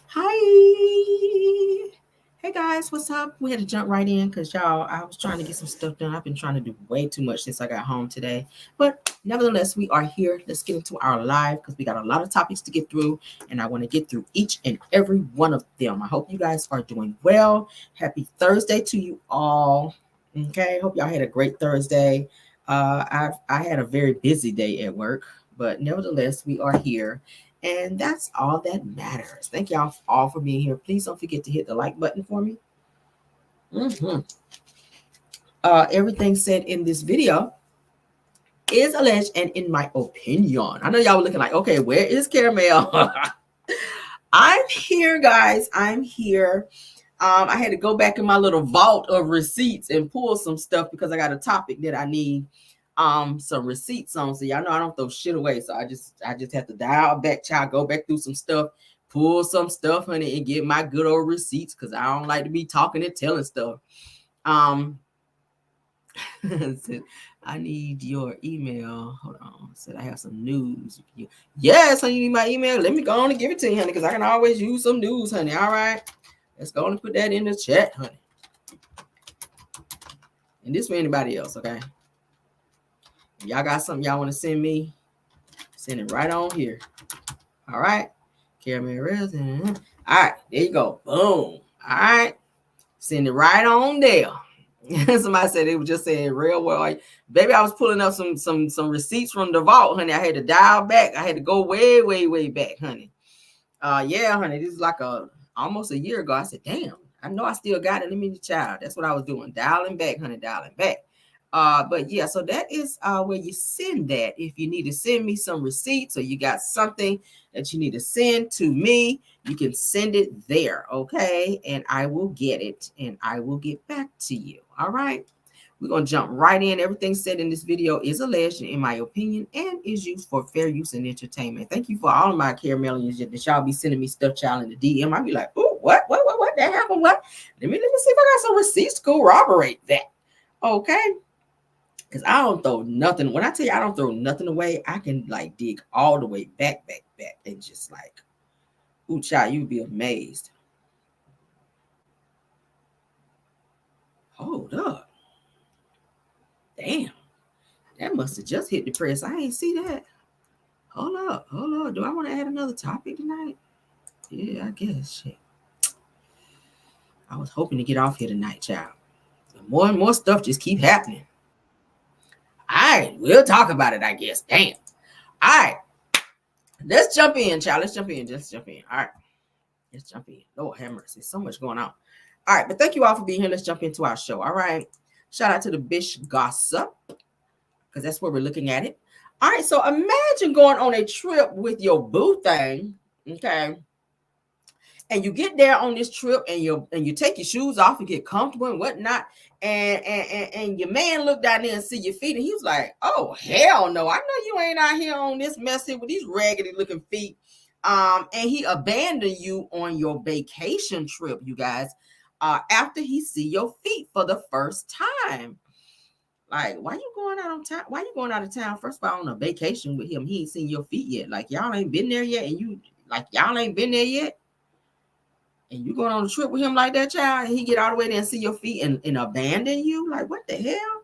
Hi. Hey guys, what's up? We had to jump right in because y'all, I was trying to get some stuff done. I've been trying to do way too much since I got home today. But nevertheless, we are here. Let's get into our live because we got a lot of topics to get through, and I want to get through each and every one of them. I hope you guys are doing well. Happy Thursday to you all. Okay, hope y'all had a great Thursday. I had a very busy day at work, but nevertheless, we are here. And that's all that matters. Thank y'all all for being here. Please don't forget to hit the like button for me. hmm Everything said in this video is alleged and in my opinion. I know y'all were looking like, okay, where is Caramel? I'm here, guys. I'm here. I had to go back in my little vault of receipts and pull some stuff because I got a topic that I need some receipts on. So y'all know I don't throw shit away. So I just have to dial back, child, go back through some stuff, pull some stuff, honey, and get my good old receipts because I don't like to be talking and telling stuff. Said, I need your email. Hold on. Said I have some news. Yes, honey, you need my email. Let me go on and give it to you, honey, because I can always use some news, honey. All right. Let's go and put that in the chat, honey. And this for anybody else, okay? If y'all got something y'all want to send me, send it right on here. All right. Caramel resin. All right. There you go. Boom. All right. Send it right on there. Somebody said they were just saying real well. Like, baby, I was pulling up some receipts from the vault, honey. I had to dial back. I had to go way, way, way back, honey. Yeah, honey. This is like almost a year ago. I said, damn, I know I still got it. Let me child. That's what I was doing. Dialing back, honey, dialing back. But yeah, so that is where you send that. If you need to send me some receipts or you got something that you need to send to me, you can send it there, okay? And I will get it and I will get back to you. All right. We're going to jump right in. Everything said in this video is alleged, in my opinion, and is used for fair use and entertainment. Thank you for all of my caramelians that y'all be sending me stuff, child, in the DM. I be like, oh, what? That happened? What? Let me see if I got some receipts to corroborate that. Okay. Because I don't throw nothing. When I tell you I don't throw nothing away, I can like dig all the way back, and just like, ooh, child, you'd be amazed. Hold up. Damn. That must have just hit the press. I ain't see that. Hold up. Do I want to add another topic tonight? Yeah, I guess. Shit. I was hoping to get off here tonight, child. But more and more stuff just keep happening. All right, we'll talk about it, I guess. Damn. All right. Let's jump in, child. Let's jump in. All right. Let's jump in. Lord have mercy. So much going on. All right. But thank you all for being here. Let's jump into our show. All right. Shout out to the Bish Gossip because that's where we're looking at it. All right. So imagine going on a trip with your boo thing. Okay. And you get there on this trip and you take your shoes off and get comfortable and whatnot. And your man looked down there and see your feet and he was like, oh, hell no. I know you ain't out here on this mess here with these raggedy looking feet. And he abandoned you on your vacation trip, you guys, after he see your feet for the first time. Like, why you going out on town? Why you going out of town? First of all, on a vacation with him, he ain't seen your feet yet. Like, y'all ain't been there yet, and y'all ain't been there yet. And you going on a trip with him like that, child, and he get all the way there and see your feet and abandon you? Like, what the hell?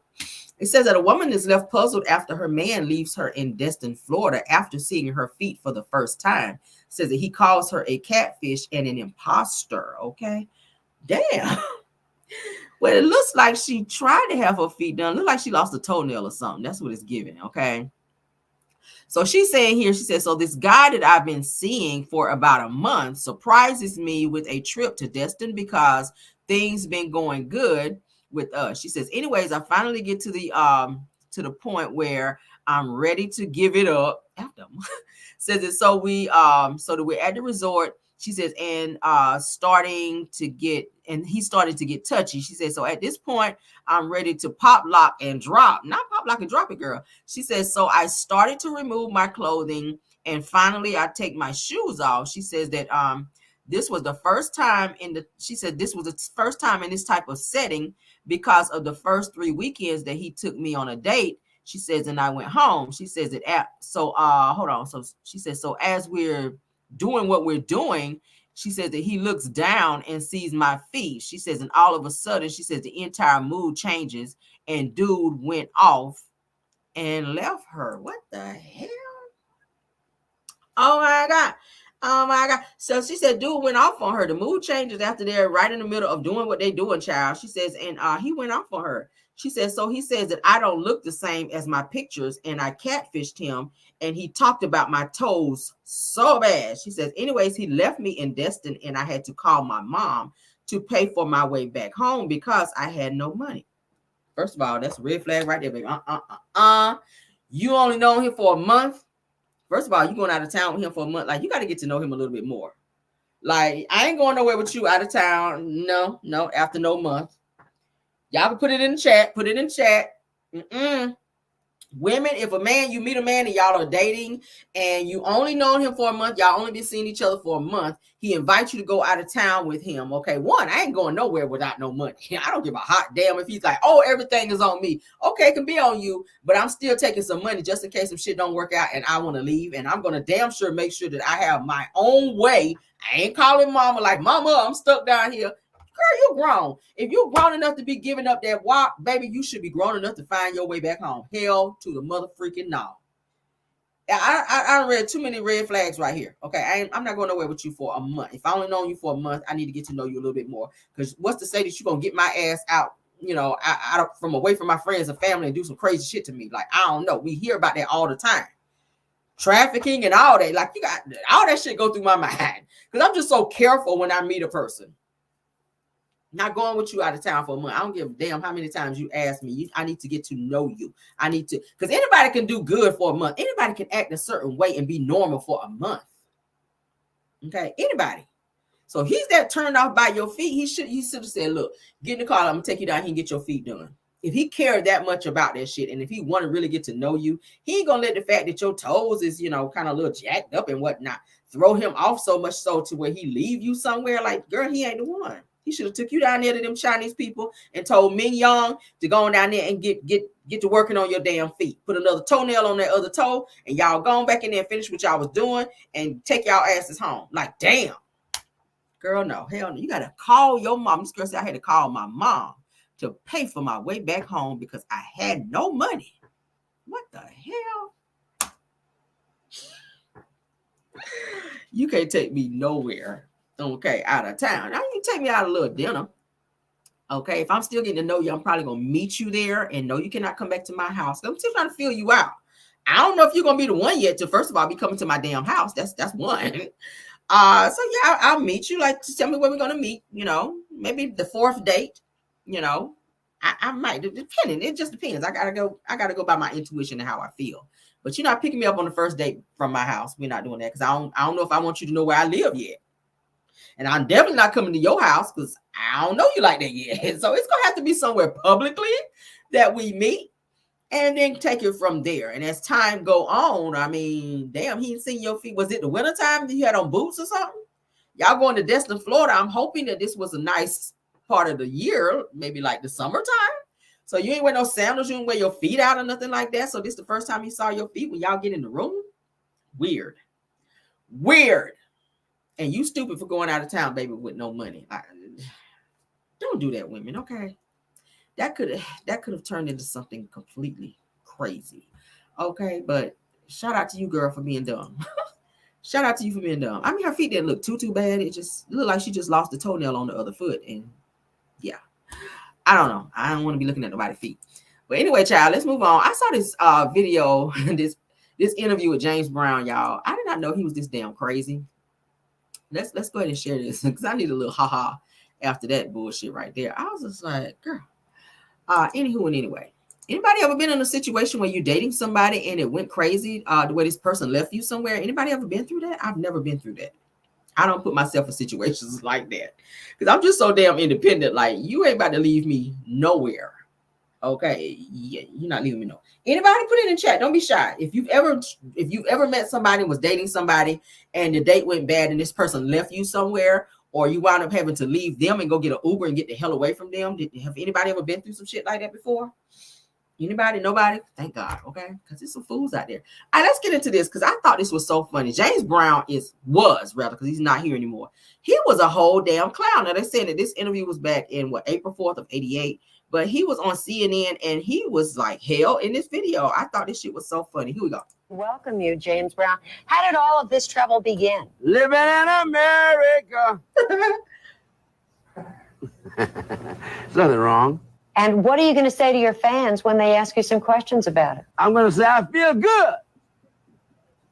It says that a woman is left puzzled after her man leaves her in Destin, Florida, after seeing her feet for the first time. It says that he calls her a catfish and an imposter. Okay. Damn. Well, it looks like she tried to have her feet done. Look like she lost a toenail or something. That's what it's giving. Okay. So she's saying here, she says, so this guy that I've been seeing for about a month surprises me with a trip to Destin because things been going good with us. She says, anyways, I finally get to the point where I'm ready to give it up. After says it, so we're at the resort. She says, and he started to get touchy. She says, so at this point, I'm ready to pop, lock, and drop. Not pop, lock, and drop it, girl. She says, so I started to remove my clothing, and finally I take my shoes off. She says that this was the first time this was the first time in this type of setting because of the first 3 weekends that he took me on a date. She says, and I went home. She says that hold on. So she says, so as we're doing what we're doing, She says that he looks down and sees my feet. She says, and all of a sudden, she says the entire mood changes and dude went off and left her. What the hell? Oh my God. Oh my God. So she said, dude went off on her. The mood changes after they're right in the middle of doing what they doing, child. She says, and he went off on her. She says, so he says that I don't look the same as my pictures and I catfished him and he talked about my toes so bad. She says, anyways, he left me in Destin and I had to call my mom to pay for my way back home because I had no money. First of all, that's a red flag right there, baby. You only know him for a month. First of all, you going out of town with him for a month. Like, you got to get to know him a little bit more. Like, I ain't going nowhere with you out of town. No, after no month. Y'all can put it in the chat. Put it in the chat. Women, if you meet a man and y'all are dating and you only known him for a month, y'all only been seeing each other for a month, he invites you to go out of town with him. Okay, one, I ain't going nowhere without no money. I don't give a hot damn if he's like, oh, everything is on me. Okay, it can be on you, but I'm still taking some money just in case some shit don't work out and I want to leave. And I'm going to damn sure make sure that I have my own way. I ain't calling mama like, mama, I'm stuck down here. Girl, you grown. If you're grown enough to be giving up that walk, baby, you should be grown enough to find your way back home. Hell to the mother freaking no. I read too many red flags right here. Okay, I'm not going nowhere with you for a month. If I only known you for a month, I need to get to know you a little bit more. Because what's to say that you're going to get my ass out, out from away from my friends and family and do some crazy shit to me? Like, I don't know. We hear about that all the time. Trafficking and all that. Like, you got all that shit go through my mind. Because I'm just so careful when I meet a person. Not going with you out of town for a month. I don't give a damn how many times you ask me. I need to get to know you. I need to, because anybody can do good for a month. Anybody can act a certain way and be normal for a month. Okay, anybody. So he's that turned off by your feet. He should have said, look, get in the car. I'm gonna take you down here and get your feet done. If he cared that much about that shit, and if he want to really get to know you, he ain't gonna let the fact that your toes is, kind of a little jacked up and whatnot throw him off so much so to where he leave you somewhere. Like, girl, he ain't the one. He should have took you down there to them Chinese people and told Ming Young to go on down there and get to working on your damn feet. Put another toenail on that other toe, and y'all go back in there and finish what y'all was doing and take y'all asses home. Like, damn. Girl, no. Hell no. You got to call your mom. This girl said I had to call my mom to pay for my way back home because I had no money. What the hell? You can't take me nowhere. Okay, out of town. Now you can take me out a little dinner. Okay, if I'm still getting to know you, I'm probably gonna meet you there and no, you cannot come back to my house. I'm still trying to feel you out. I don't know if you're gonna be the one yet to first of all be coming to my damn house. That's one. So yeah, I'll meet you. Like, just tell me where we're gonna meet. Maybe the fourth date. I might, depending. It just depends. I gotta go by my intuition and how I feel. But you're not picking me up on the first date from my house. We're not doing that because I don't know if I want you to know where I live yet. And I'm definitely not coming to your house because I don't know you like that yet. So it's going to have to be somewhere publicly that we meet and then take it from there. And as time go on, I mean, damn, he ain't seen your feet. Was it the wintertime that you had on boots or something? Y'all going to Destin, Florida. I'm hoping that this was a nice part of the year, maybe like the summertime. So you ain't wear no sandals. You ain't wear your feet out or nothing like that. So this the first time you saw your feet when y'all get in the room? Weird. And you stupid for going out of town, baby, with no money. Don't do that, women, okay? That could have turned into something completely crazy, okay? But shout out to you, girl, for being dumb. Shout out to you for being dumb. I mean, her feet didn't look too bad. It just looked like she just lost a toenail on the other foot. And yeah, I don't know. I don't want to be looking at nobody's feet. But anyway, child, let's move on. I saw this video, this interview with James Brown, y'all. I did not know he was this damn crazy. Let's go ahead and share this because I need a little haha after that bullshit right there. I was just like, girl. Anywho and anyway, anybody ever been in a situation where you're dating somebody and it went crazy the way this person left you somewhere? Anybody ever been through that? I've never been through that. I don't put myself in situations like that because I'm just so damn independent. Like, you ain't about to leave me nowhere. Okay, yeah, you're not leaving me no. Anybody put it in chat. Don't be shy. If you've ever met somebody and was dating somebody and the date went bad and this person left you somewhere, or you wound up having to leave them and go get an Uber and get the hell away from them. Have anybody ever been through some shit like that before? Anybody? Nobody? Thank God. Okay, because there's some fools out there. All right, let's get into this because I thought this was so funny. James Brown was because he's not here anymore. He was a whole damn clown. Now they're saying that this interview was back in April 4th of '88, but he was on CNN and he was like hell in this video. I thought this shit was so funny. Here we go. Welcome you, James Brown. How did all of this trouble begin? Living in America. There's nothing wrong. And what are you going to say to your fans when they ask you some questions about it? I'm going to say I feel good.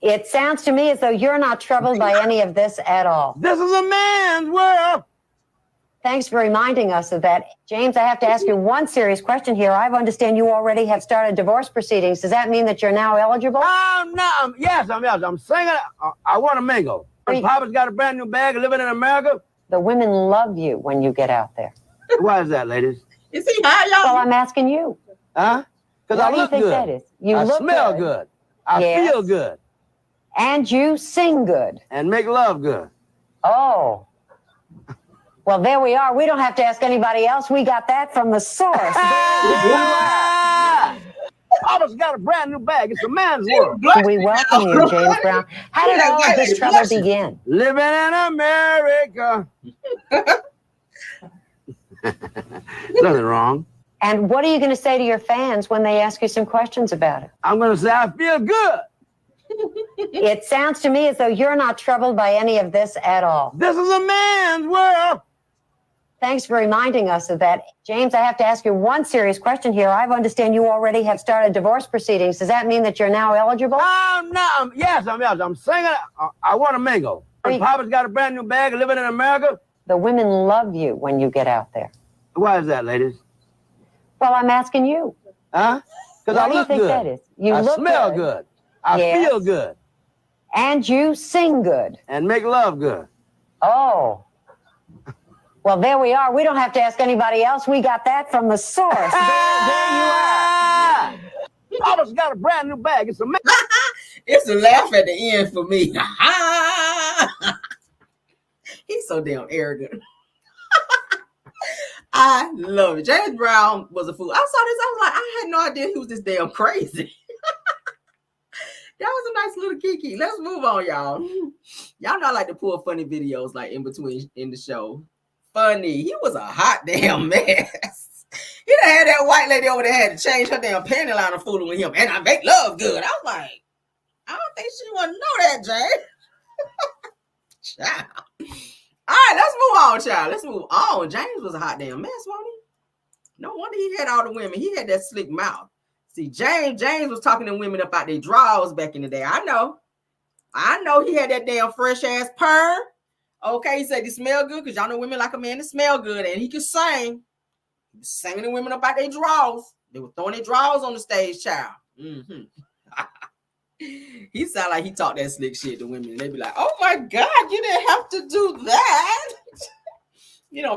It sounds to me as though you're not troubled by any of this at all. This is a man's world. Thanks for reminding us of that. James, I have to ask you one serious question here. I understand you already have started divorce proceedings. Does that mean that you're now eligible? Yes, I'm eligible. I'm single. I want to mingle. Papa's got a brand new bag of living in America. The women love you when you get out there. Why is that, ladies? Is he high, y'all? Well, I'm asking you. Huh? Because I look good. That is? You I look smell good. I feel good. And you sing good. And make love good. Oh. Well, there we are. We don't have to ask anybody else. We got that from the source. Papa's got a brand new bag. It's a man's world. We welcome you, James Brown. How did all of this trouble begin? Living in America. Nothing wrong. And what are you going to say to your fans when they ask you some questions about it? I'm going to say I feel good. It sounds to me as though you're not troubled by any of this at all. This is a man's world. Thanks for reminding us of that. James, I have to ask you one serious question here. I understand you already have started divorce proceedings. Does that mean that you're now eligible? Yes, I'm eligible. I'm single. I want to mingle. Papa's got a brand new bag of living in America. The women love you when you get out there. Why is that, ladies? Well, I'm asking you. Huh? Because I look good. That is? You I look smell good. I feel good. And you sing good. And make love good. Oh. Well, there we are. We don't have to ask anybody else. We got that from the source. There you are. Papa's got a brand new bag. It's a man. It's a laugh at the end for me. He's so damn arrogant. I love it. James Brown was a fool. I saw this. I was like, I had no idea he was this damn crazy. That was a nice little kiki. Let's move on, y'all. Y'all know I like to pull funny videos like in between in the show. Funny. He was a hot damn mess. He done had that white lady over there had to change her damn panty line of fooling with him. And I make love good. I was like, I don't think she want to know that, James. Child. All right, let's move on, child. Let's move on. James was a hot damn mess, wasn't he? No wonder he had all the women. He had that slick mouth. See, James was talking to women about their drawers back in the day. I know he had that damn fresh ass perm. Okay, he said he smelled good because y'all know women like a man to smell good, and he could sing. He was singing to women about their drawers. They were throwing their drawers on the stage, child. Mm-hmm. He sound like he talked that slick shit to women, and they be like, "Oh my God, you didn't have to do that."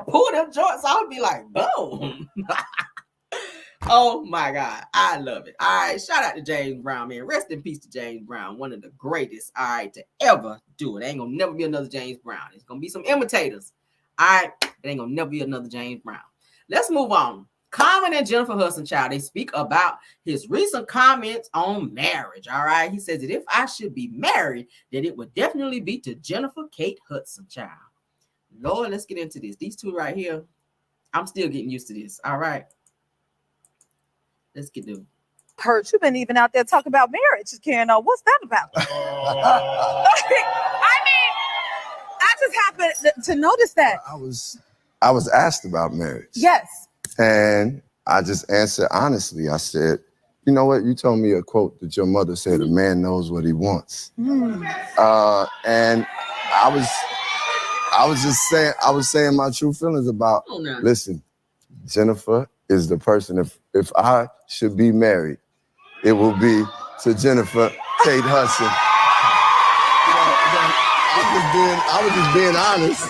Pull them joints off, be like, boom. Oh my God, I love it. All right, shout out to James Brown, man. Rest in peace to James Brown, one of the greatest, all right, to ever do it. Ain't gonna never be another James Brown. It's gonna be some imitators. All right, it ain't gonna never be another James Brown. Let's move on. Common and Jennifer Hudson, child, they speak about his recent comments on marriage. All right, he says that if I should be married, that it would definitely be to Jennifer Kate Hudson, child. Lord, let's get into this. These two right here, I'm still getting used to this. All right. Let's get to it. Kurt, you've been even out there talking about marriage, Karen. What's that about? I mean, I just happened to notice that. I was asked about marriage. Yes. And I just answered honestly. I said, you know what? You told me a quote that your mother said, a man knows what he wants. And I was saying my true feelings about, listen, Jennifer is the person, if I should be married, it will be to Jennifer Kate Hudson. I was just being honest.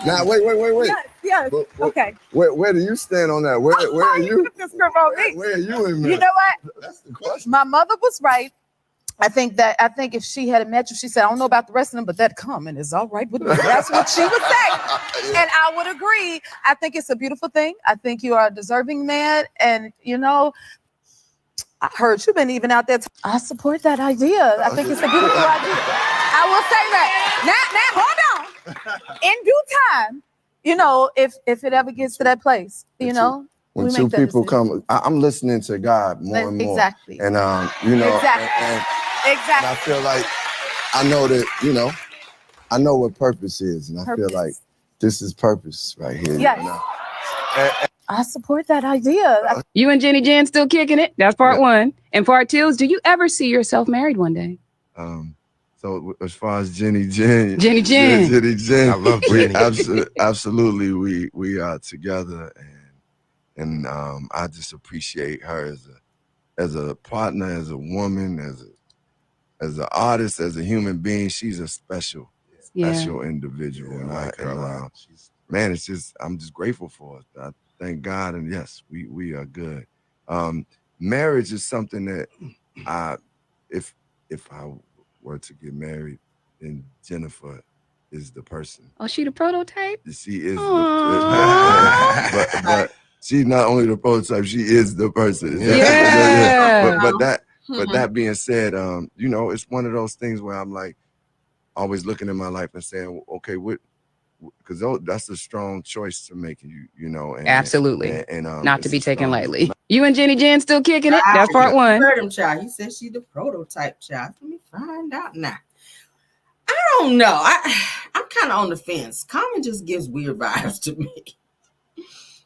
Now, wait. Yes. Okay. Where do you stand on that? Where are you? Where are you in marriage? You know what? That's the question. My mother was right. I think if she had met you, she said, I don't know about the rest of them, but that comment is all right with me. That's what she would say. Yeah. And I would agree. I think it's a beautiful thing. I think you are a deserving man. And, I heard you've been even out there. I support that idea. I think it's a beautiful idea. I will say that. Now, hold on. In due time, you know, if it ever gets to that place, you know. When two people come, I'm listening to God more and more. Exactly. And, you know, exactly. And I feel like I know that, you know, I know what purpose is. And I feel like this is purpose right here. Yes. You know? I support that idea. You and Jenny Jen still kicking it? That's part one. And part two is, do you ever see yourself married one day? So as far as Jenny Jen, I love Jenny. Absolutely, we are together, and I just appreciate her as a partner, as a woman, as an artist, as a human being. She's a special individual, man, it's just I'm just grateful for it. I thank God, and yes, we are good. Marriage is something that if I were to get married, then Jennifer is the person. Oh, she the prototype? She is but she's not only the prototype, she is the person. But that being said, you know, it's one of those things where I'm like always looking at my life and saying, okay, because that's a strong choice to make, you know. And, absolutely. And not to be taken lightly. You and Jenny Jen still kicking it? That's part one. Heard him, child. He said she's the prototype, child. Let me find out now. I don't know. I'm kind of on the fence. Common just gives weird vibes to me.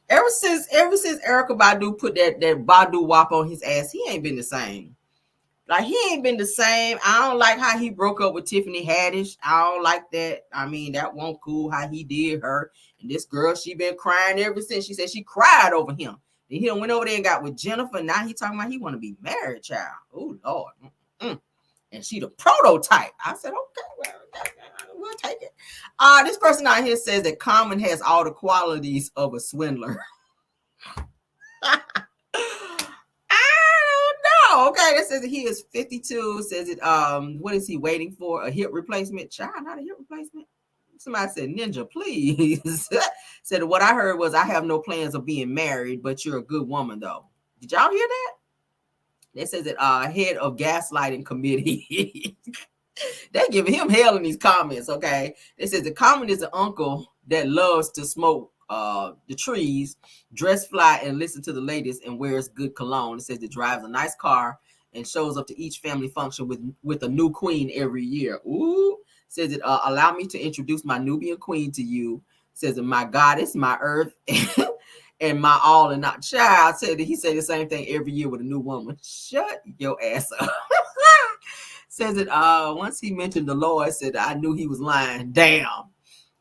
Ever since Erykah Badu put that Badu WAP on his ass, he ain't been the same. Like, he ain't been the same. I don't like how he broke up with Tiffany Haddish. I don't like that. I mean, that wasn't cool how he did her. And this girl, she been crying ever since. She said she cried over him. Then he went over there and got with Jennifer. Now he talking about he want to be married, child. Oh, Lord. And she the prototype. I said, okay, well, we'll take it. This person out here says that Common has all the qualities of a swindler. I don't know. Okay, that says that he is 52. Says it. What is he waiting for? A hip replacement? Child, not a hip replacement. Somebody said, Ninja, please. Said what I heard was, I have no plans of being married, but you're a good woman, though. Did y'all hear that? That says that head of gaslighting committee. They giving him hell in these comments, okay? It says the Common is an uncle that loves to smoke the trees, dress fly, and listen to the latest, and wears good cologne. It says it drives a nice car and shows up to each family function with a new queen every year. Ooh. Says it allow me to introduce my Nubian queen to you. Says that my goddess, my earth, and my all and not child. Said that he said the same thing every year with a new woman. Shut your ass up. Says that once he mentioned the Lord, said I knew he was lying. Damn.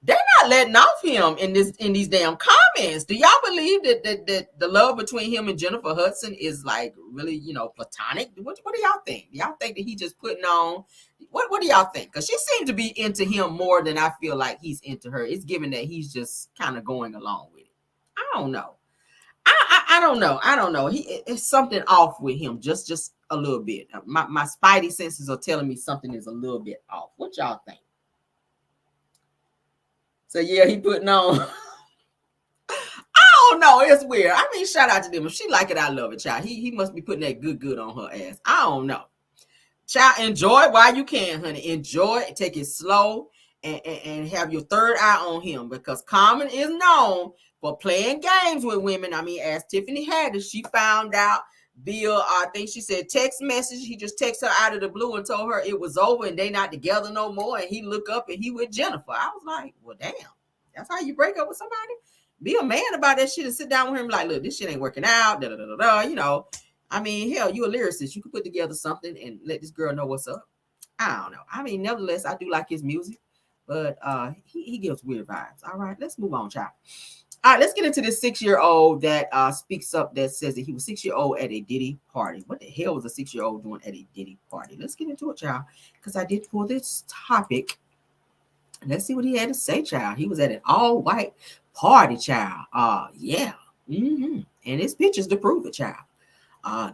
They're not letting off him in these damn comments. Do y'all believe that the love between him and Jennifer Hudson is like really, you know, platonic? What do y'all think? Do y'all think that he just putting on? What do y'all think? Because she seemed to be into him more than I feel like he's into her. It's given that he's just kind of going along with it. I don't know. I don't know. I don't know. It's something off with him. Just a little bit. My spidey senses are telling me something is a little bit off. What y'all think? So yeah, he putting on. I don't know. It's weird. I mean, shout out to them. If she like it, I love it, child. He must be putting that good on her ass. I don't know. Child, enjoy it while you can, honey. Enjoy it. Take it slow and have your third eye on him, because Common is known for playing games with women. I mean, as Tiffany Haddish, she found out via, I think she said text message. He just texted her out of the blue and told her it was over and they not together no more. And he look up and he with Jennifer. I was like, well, damn, that's how you break up with somebody? Be a man about that shit and sit down with him like, look, this shit ain't working out. You know, I mean, hell, you a lyricist. You could put together something and let this girl know what's up. I don't know. I mean, nevertheless, I do like his music, but he gives weird vibes. All right, let's move on, child. All right, let's get into this 6-year-old that speaks up, that says that he was 6-year-old at a Diddy party. What the hell was a 6-year-old doing at a Diddy party? Let's get into it, child, because I did pull this topic. Let's see what he had to say, child. He was at an all-white party, child. Yeah. And his pictures to prove it, child.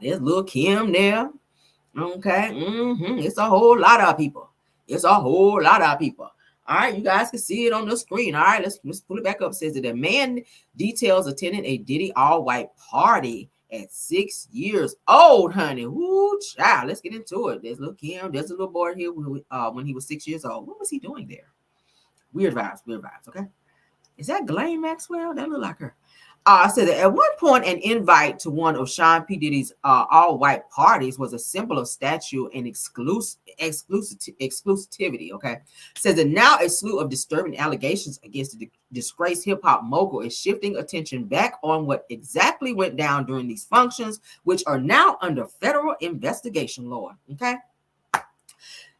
There's little Kim there. Okay. It's a whole lot of people. All right, you guys can see it on the screen. All right, let's pull it back up. It says that a man details attending a Diddy all-white party at 6 years old, honey. Woo, child. Let's get into it. There's little Kim. There's a little boy here when he was 6 years old. What was he doing there? Weird vibes, okay? Is that Ghislaine Maxwell? That look like her. Said that at one point, an invite to one of Sean P. Diddy's all-white parties was a symbol of statue and exclusivity, okay? Says that now a slew of disturbing allegations against the disgraced hip-hop mogul is shifting attention back on what exactly went down during these functions, which are now under federal investigation, Lord, okay?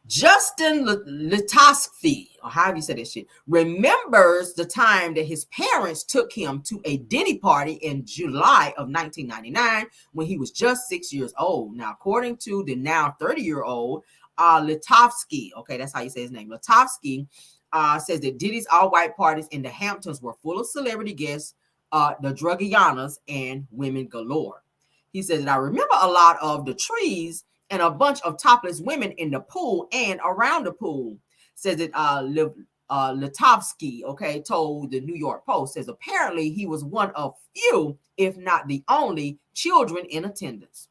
Justin Latoski, or however you say that shit, remembers the time that his parents took him to a Diddy party in July of 1999 when he was just 6 years old. Now, according to the now 30-year-old Latoski, okay, that's how you say his name, Latoski, says that Diddy's all-white parties in the Hamptons were full of celebrity guests, the Drugianas, and women galore. He says that I remember a lot of the trees and a bunch of topless women in the pool and around the pool. Says that Litovsky, okay, told the New York Post, says apparently he was one of few, if not the only, children in attendance,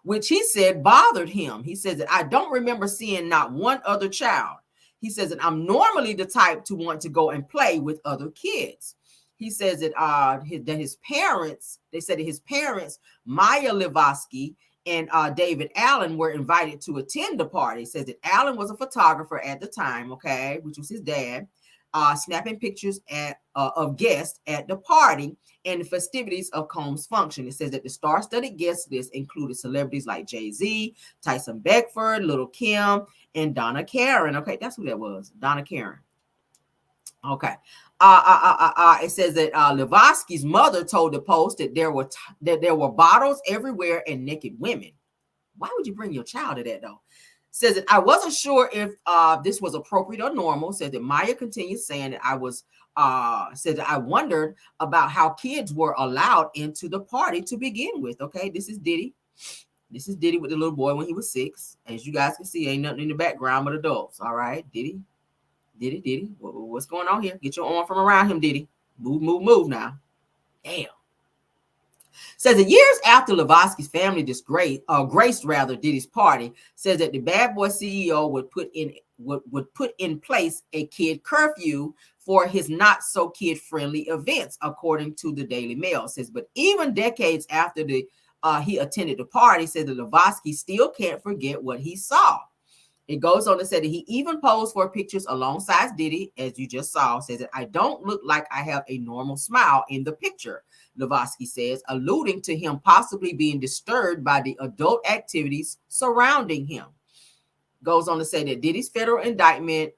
which he said bothered him. He says that I don't remember seeing not one other child. He says that I'm normally the type to want to go and play with other kids. He says that his parents, they said that his parents, Maya Levosky and David Allen, were invited to attend the party. It says that Allen was a photographer at the time, okay, which was his dad, snapping pictures of guests at the party and the festivities of Combs' function. It says that the star-studded guest list included celebrities like Jay-Z, Tyson Beckford, Little Kim, and Donna Karen. Okay, that's who that was, Donna Karen. Okay. It says that Levosky's mother told the Post that there were bottles everywhere and naked women. Why would you bring your child to that though? Says that I wasn't sure if this was appropriate or normal. Says that Maya continues saying that said that I wondered about how kids were allowed into the party to begin with. Okay, this is Diddy. This is Diddy with the little boy when he was 6. As you guys can see, ain't nothing in the background but adults. All right, Diddy. What's going on here? Get your arm from around him, Diddy. Move now. Damn. Says that years after Levosky's family graced Diddy's party, says that the Bad Boy CEO would put in place a kid curfew for his not so kid friendly events, according to the Daily Mail. Says, but even decades after he attended the party, says that Levosky still can't forget what he saw. It goes on to say that he even posed for pictures alongside Diddy, as you just saw. Says that I don't look like I have a normal smile in the picture, Levosky says, alluding to him possibly being disturbed by the adult activities surrounding him. Goes on to say that Diddy's federal indictment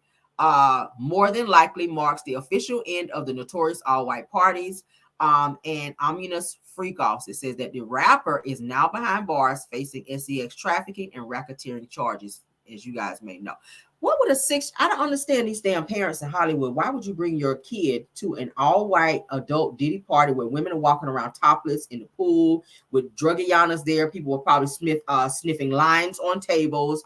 more than likely marks the official end of the notorious all-white parties and ominous freak-offs. It says that the rapper is now behind bars facing sex trafficking and racketeering charges, as you guys may know. What would I don't understand these damn parents in Hollywood. Why would you bring your kid to an all-white adult Diddy party where women are walking around topless in the pool with drugianas there? People were probably sniffing lines on tables,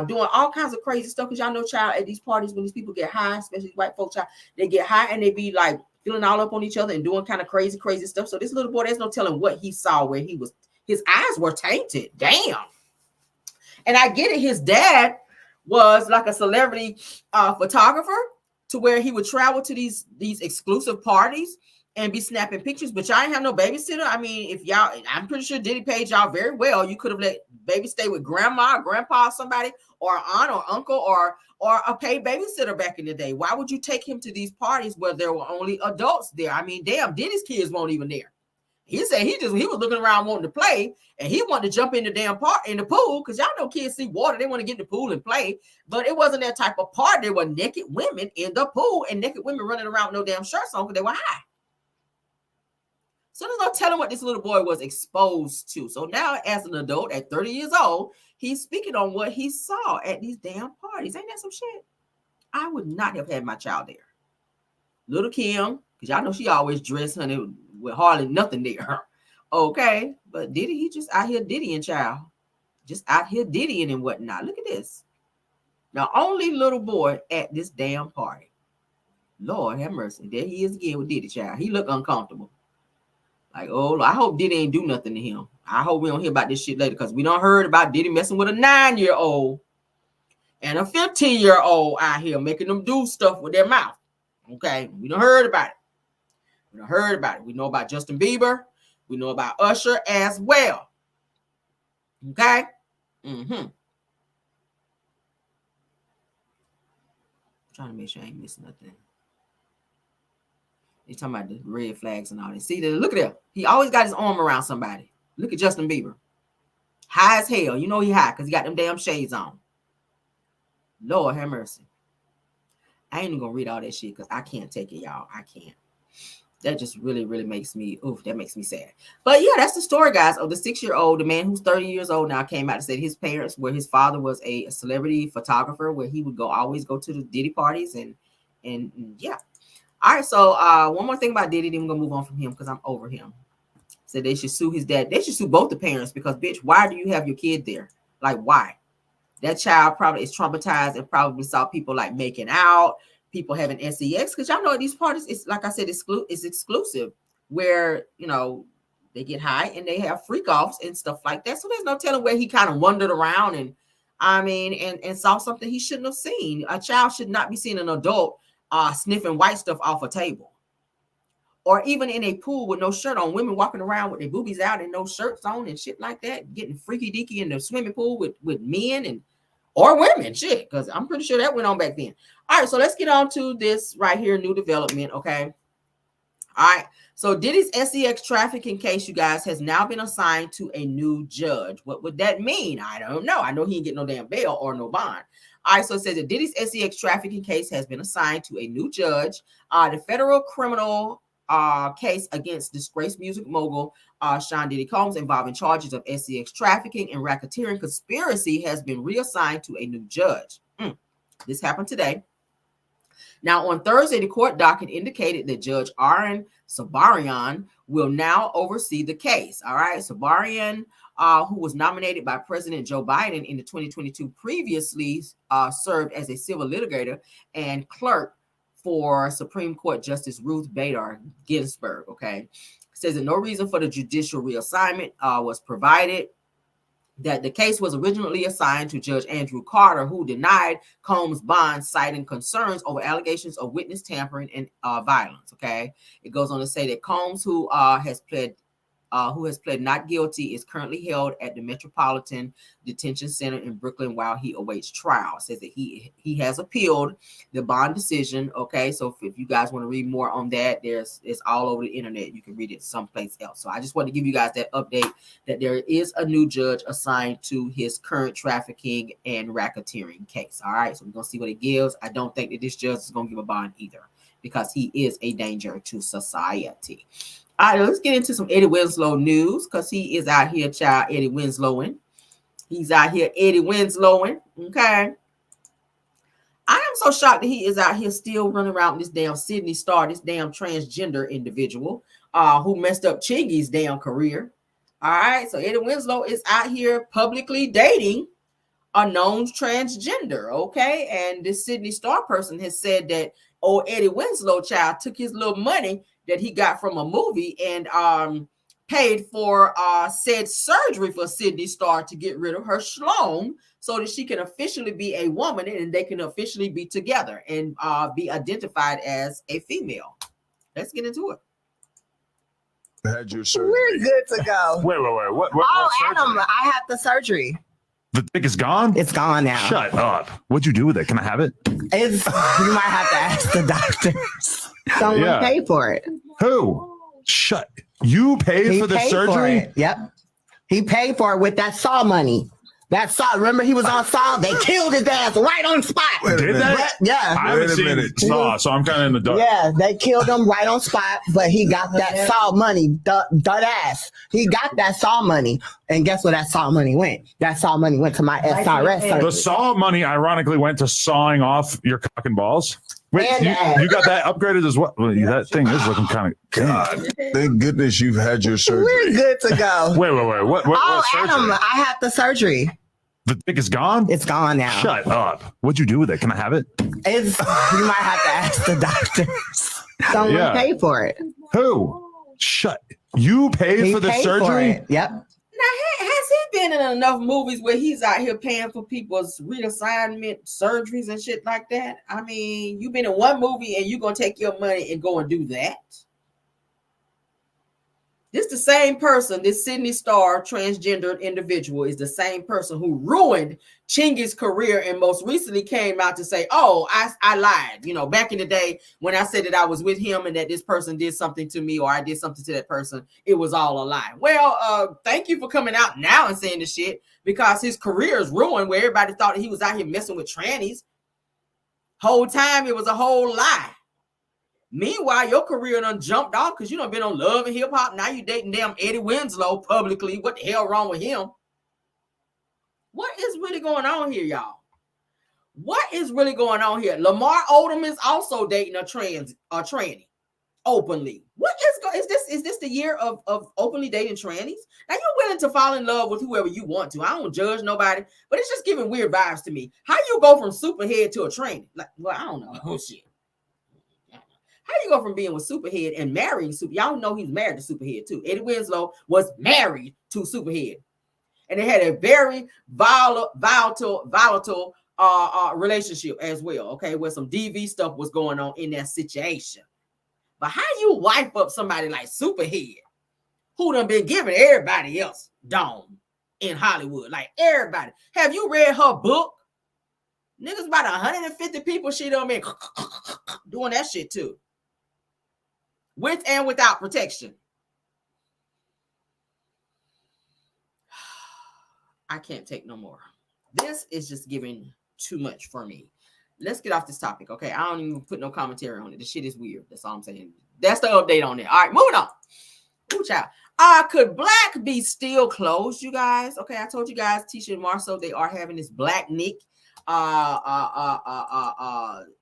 doing all kinds of crazy stuff. Because y'all know, child, at these parties, when these people get high, especially white folks, child, they get high and they be like feeling all up on each other and doing kind of crazy stuff. So this little boy, there's no telling what he saw where he was. His eyes were tainted. Damn. And I get it. His dad was like a celebrity photographer to where he would travel to these exclusive parties and be snapping pictures. But y'all ain't have no babysitter. I mean, if y'all, I'm pretty sure Diddy paid y'all very well. You could have let baby stay with grandma, or grandpa, or somebody, or aunt or uncle, or a paid babysitter back in the day. Why would you take him to these parties where there were only adults there? I mean, damn, Diddy's kids weren't even there. He said he was looking around wanting to play, and he wanted to jump in the damn in the pool, because y'all know kids see water, they want to get in the pool and play. But it wasn't that type of party. There were naked women in the pool and naked women running around with no damn shirts on because they were high. So there's no telling what this little boy was exposed to. So now, as an adult at 30 years old, he's speaking on what he saw at these damn parties. Ain't that some shit? I would not have had my child there. Little Kim, because y'all know she always dressed, honey, with hardly nothing there. Okay, but Diddy, he just out here Diddying, child. Just out here Diddying and whatnot. Look at this. The only little boy at this damn party. Lord have mercy. There he is again with Diddy, child. He looked uncomfortable. Like, oh, I hope Diddy ain't do nothing to him. I hope we don't hear about this shit later because we done heard about Diddy messing with a 9-year-old and a 15-year-old out here making them do stuff with their mouth. Okay, we done heard about it. We done heard about it. We know about Justin Bieber. We know about Usher as well. Okay? Trying to make sure I ain't missing nothing. They talking about the red flags and all that. See, look at him. He always got his arm around somebody. Look at Justin Bieber. High as hell. You know he high because he got them damn shades on. Lord have mercy. I ain't even gonna read all that shit because I can't take it, y'all. I can't. That just really, really makes me, that makes me sad. But yeah, that's the story, guys, of the 6-year-old, the man who's 30 years old now, came out and said his parents, where his father was a celebrity photographer, where he would always go to the Diddy parties and yeah. All right, so one more thing about Diddy, then we're gonna move on from him because I'm over him. Said they should sue his dad. They should sue both the parents because, bitch, why do you have your kid there? Like, why? That child probably is traumatized and probably saw people like making out, people having sex, because y'all know at these parties, it's like I said, it's exclusive, where, you know, they get high and they have freak offs and stuff like that. So there's no telling where he kind of wandered around and and saw something he shouldn't have seen. A child should not be seeing an adult sniffing white stuff off a table, or even in a pool with no shirt on. Women walking around with their boobies out and no shirts on and shit like that, getting freaky deaky in the swimming pool with men and or women, shit, because I'm pretty sure that went on back then. All right, so let's get on to this right here, new development, okay? All right, so Diddy's SEX trafficking case, you guys, has now been assigned to a new judge. What would that mean? I don't know. I know he ain't getting no damn bail or no bond. All right, so it says that Diddy's SEX trafficking case has been assigned to a new judge. The federal criminal case against disgraced music mogul Sean Diddy Combs, involving charges of SEX trafficking and racketeering conspiracy, has been reassigned to a new judge. This happened today. Now, on Thursday, the court docket indicated that Judge Aaron Sabarian will now oversee the case. All right, Sabarian, who was nominated by President Joe Biden in the 2022, previously served as a civil litigator and clerk for Supreme Court Justice Ruth Bader Ginsburg. Okay, says that no reason for the judicial reassignment was provided. That the case was originally assigned to Judge Andrew Carter, who denied Combs' bond, citing concerns over allegations of witness tampering and violence. Okay, it goes on to say that Combs, who has pled not guilty, is currently held at the Metropolitan Detention Center in Brooklyn while he awaits trial. It says that he has appealed the bond decision. Okay, so if you guys want to read more on that, it's all over the internet. You can read it someplace else. So I just want to give you guys that update that there is a new judge assigned to his current trafficking and racketeering case. All right, so we're gonna see what it gives. I don't think that this judge is gonna give a bond either, because he is a danger to society. All right, let's get into some Eddie Winslow news, because he is out here, child, Eddie Winslowing. He's out here, Eddie Winslowing, okay? I am so shocked that he is out here still running around with this damn Sydney Star, this damn transgender individual who messed up Chingy's damn career. All right, so Eddie Winslow is out here publicly dating a known transgender, okay? And this Sydney Star person has said that, oh, Eddie Winslow, child, took his little money that he got from a movie and paid for said surgery for Sydney Star to get rid of her schlong so that she can officially be a woman and they can officially be together and be identified as a female. Let's get into it. Had your surgery. We're good to go. Wait. What Adam, I had the surgery. The dick is gone? It's gone now. Shut up. What'd you do with it? Can I have it? You might have to ask the doctors. Someone paid for it. Who? Shut. You paid for the surgery? Yep. He paid for it with that Saw money. That Saw, remember he was on Saw? They killed his ass right on spot. Did they? Yeah. I haven't seen Saw, so I'm kind of in the dark. Yeah, they killed him right on spot, but he got that Saw money, dud ass. He got that Saw money. And guess where that Saw money went? That Saw money went to my SRS surgery. The Saw money ironically went to sawing off your cock and balls. Wait, you got that upgraded as well? That thing is looking kind of God. Thank goodness you've had your surgery. We're good to go. Wait. What Adam, I had the surgery. The dick is gone? It's gone now. Shut up. What'd you do with it? Can I have it? You might have to ask the doctors. Someone paid for it. Who? Shut. You paid He for the paid surgery? for it. Yep. Now, has he been in enough movies where he's out here paying for people's reassignment surgeries and shit like that? I mean, you've been in one movie and you're going to take your money and go and do that? This the same person, this Sydney Star transgendered individual is the same person who ruined Chingy's career and most recently came out to say, oh, I lied. You know, back in the day when I said that I was with him and that this person did something to me or I did something to that person, it was all a lie. Well, thank you for coming out now and saying this shit because his career is ruined where everybody thought he was out here messing with trannies. Whole time it was a whole lie. Meanwhile, your career done jumped off because you done been on Love and Hip Hop. Now you dating damn Eddie Winslow publicly. What the hell wrong with him? What is really going on here, y'all? What is really going on here? Lamar Odom is also dating a tranny openly. What is this the year of openly dating trannies? Now you're willing to fall in love with whoever you want to. I don't judge nobody, but it's just giving weird vibes to me. How you go from superhead to a tranny? Like, well, I don't know. Oh shit. How you go from being with Superhead and marrying Super? Y'all know he's married to Superhead too. Eddie Winslow was married to Superhead, and they had a very volatile relationship as well. Okay, where some DV stuff was going on in that situation. But how you wipe up somebody like Superhead, who done been giving everybody else dome in Hollywood, like everybody? Have you read her book? Niggas about 150 people she done been doing that shit too. With and without protection. I can't take no more. This is just giving too much for me. Let's get off this topic, okay? I don't even put no commentary on it. This shit is weird. That's all I'm saying. That's the update on it. All right, moving on. Ooh, child. Could Blaque be still closed, you guys? Okay, I told you guys, Tisha and Marceau, they are having this Black Nick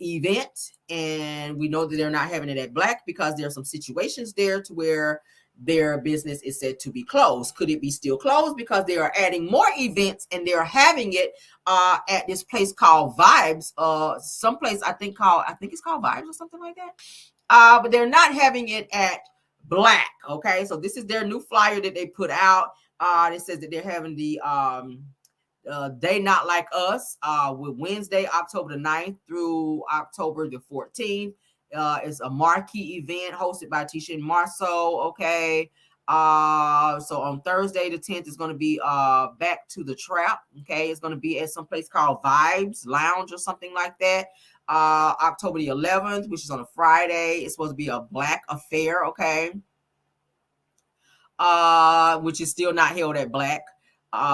event, and we know that they're not having it at Blaque because there are some situations there to where their business is said to be closed. Could it be still closed because they are adding more events and they're having it at this place called Vibes, someplace I think it's called Vibes or something like that, but they're not having it at Blaque. Okay, so this is their new flyer that they put out. It says that they're having the They Not Like Us with Wednesday, October the 9th through October the 14th. It's a marquee event hosted by Tisha and Marceau. Okay. So on Thursday the 10th is going to be Back to the Trap. Okay. It's going to be at some place called Vibes Lounge or something like that. October the 11th, which is on a Friday, it's supposed to be a Black affair. Okay. Which is still not held at Blaque.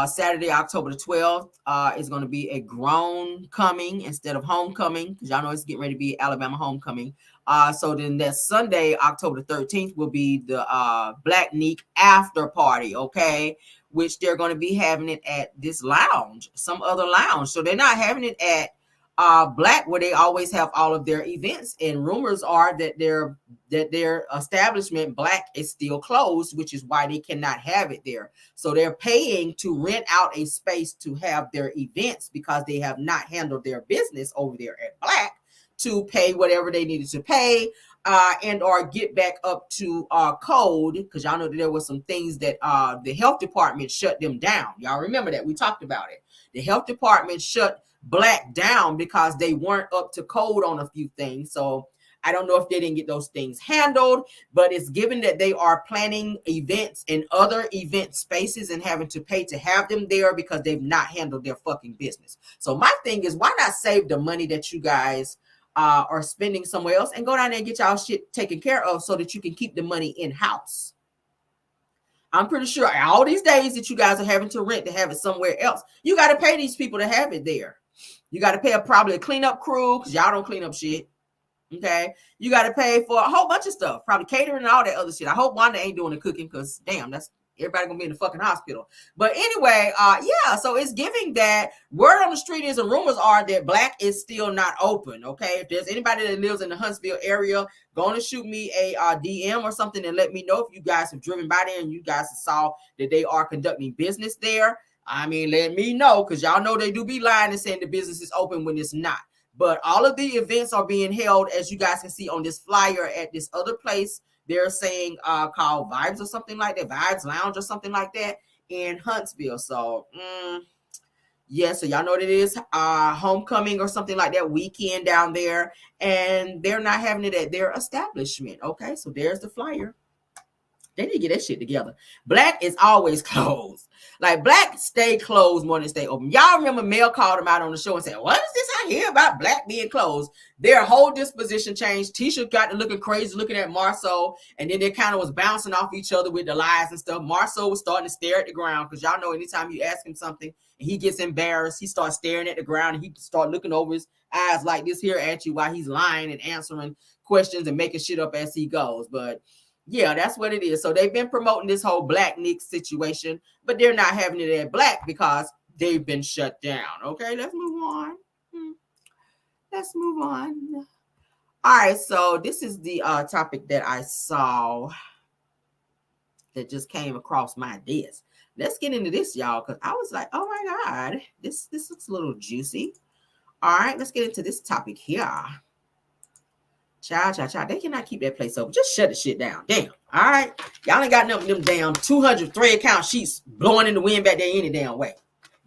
Saturday, October the 12th, is going to be a grown coming instead of homecoming, because y'all know it's getting ready to be Alabama homecoming. So then that Sunday, October the 13th, will be the Black Neek after party, okay? Which they're going to be having it at this lounge, some other lounge. So they're not having it at Blaque, where they always have all of their events, and rumors are that their establishment Blaque is still closed, which is why they cannot have it there. So they're paying to rent out a space to have their events because they have not handled their business over there at Blaque to pay whatever they needed to pay and or get back up to code, because y'all know that there were some things that the health department shut them down. Y'all remember that we talked about it. The health department shut Blaque down because they weren't up to code on a few things. So I don't know if they didn't get those things handled, but it's given that they are planning events in other event spaces and having to pay to have them there because they've not handled their fucking business. So my thing is, why not save the money that you guys are spending somewhere else and go down there and get y'all shit taken care of so that you can keep the money in-house? I'm pretty sure all these days that you guys are having to rent to have it somewhere else, you got to pay these people to have it there. You got to pay probably a cleanup crew because y'all don't clean up shit. Okay. You got to pay for a whole bunch of stuff, probably catering and all that other shit. I hope Wanda ain't doing the cooking because damn, that's everybody gonna be in the fucking hospital. But anyway, yeah, so it's giving that word on the street is and rumors are that Blaque is still not open. Okay. If there's anybody that lives in the Huntsville area, go on and shoot me a DM or something and let me know if you guys have driven by there and you guys saw that they are conducting business there. I mean, let me know, because y'all know they do be lying and saying the business is open when it's not. But all of the events are being held, as you guys can see on this flyer, at this other place. They're saying called Vibes or something like that, Vibes Lounge or something like that in Huntsville. So yeah, so y'all know what it is, homecoming or something like that weekend down there, and they're not having it at their establishment. Okay, so there's the flyer. They need to get that shit together. Blaque is always closed. Like, Blaque stay closed more than stay open. Y'all remember Mel called him out on the show and said, what is this I hear about Blaque being closed? Their whole disposition changed. Tisha got to looking crazy looking at Marceau, and then they kind of was bouncing off each other with the lies and stuff. Marceau was starting to stare at the ground, because y'all know anytime you ask him something and he gets embarrassed, he starts staring at the ground, and he start looking over his eyes like this here at you while he's lying and answering questions and making shit up as he goes. But yeah, that's what it is. So they've been promoting this whole Blaque Nick situation, but they're not having it at Blaque because they've been shut down. Okay, let's move on. Let's move on. All right, so this is the topic that I saw that just came across my desk. Let's get into this, y'all, because I was like, oh my God, this looks a little juicy. All right, let's get into this topic here. Child. They cannot keep that place open. Just shut the shit down. Damn. All right. Y'all ain't got them damn 200 thread count sheets blowing in the wind back there any damn way.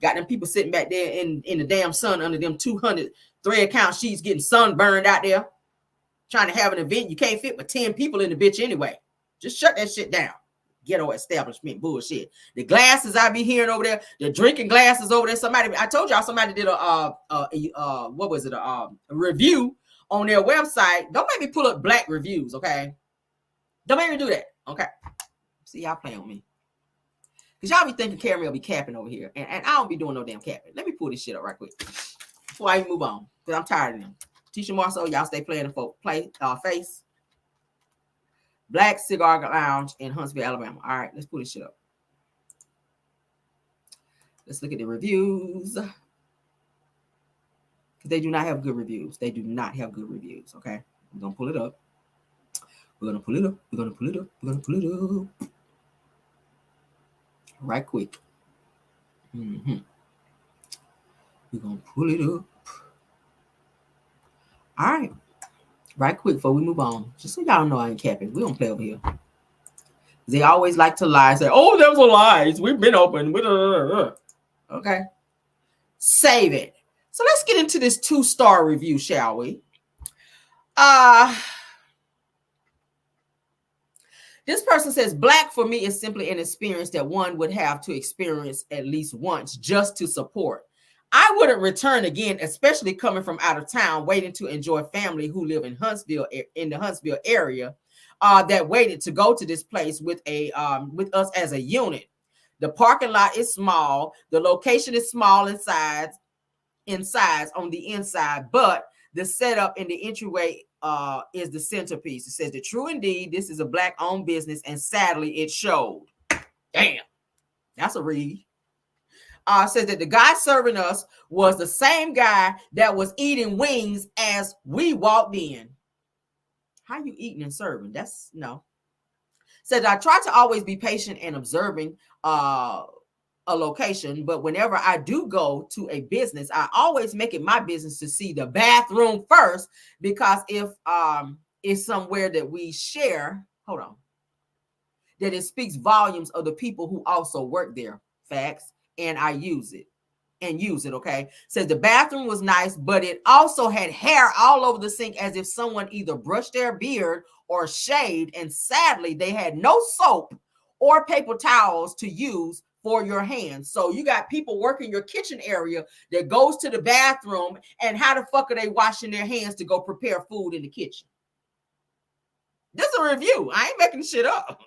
Got them people sitting back there in the damn sun under them 200 thread count sheets getting sunburned out there. Trying to have an event. You can't fit but 10 people in the bitch anyway. Just shut that shit down. Ghetto establishment bullshit. The glasses I be hearing over there, the drinking glasses over there. I told y'all somebody did a review on their website. Don't make me pull up Blaque reviews, okay? Don't make me do that, okay? See, y'all playing with me. Because y'all be thinking Carrie will be capping over here. And I don't be doing no damn capping. Let me pull this shit up right quick before I move on. Because I'm tired of them. Tisha Marceau, y'all stay playing the face. Blaque Cigar Lounge in Huntsville, Alabama. All right, let's pull this shit up. Let's look at the reviews. Because they do not have good reviews. They do not have good reviews, okay? We're going to pull it up. We're going to pull it up. We're going to pull it up. We're going to pull it up. Right quick. We're going to pull it up. All right. Right quick before we move on. Just so y'all know I ain't capping. We don't play over here. They always like to lie. Say, oh, those were lies. We've been open. Okay. Save it. So let's get into this 2-star review, shall we? This person says, Blaque for me is simply an experience that one would have to experience at least once just to support. I wouldn't return again, especially coming from out of town, waiting to enjoy family who live in Huntsville, in the Huntsville area, that waited to go to this place with us as a unit. The parking lot is small. The location is small in size on the inside, but the setup in the entryway is the centerpiece. It says that true indeed, this is a Blaque-owned business, and sadly, it showed. Damn, that's a read. Says that the guy serving us was the same guy that was eating wings as we walked in. How you eating and serving? That's no. Said I try to always be patient and observing a location, but whenever I do go to a business, I always make it my business to see the bathroom first, because if it's somewhere that we share, that it speaks volumes of the people who also work there. Facts. And I use it, okay? Says the bathroom was nice, but it also had hair all over the sink as if someone either brushed their beard or shaved, and sadly, they had no soap or paper towels to use for your hands. So you got people working your kitchen area that goes to the bathroom, and how the fuck are they washing their hands to go prepare food in the kitchen? This is a review. I ain't making shit up.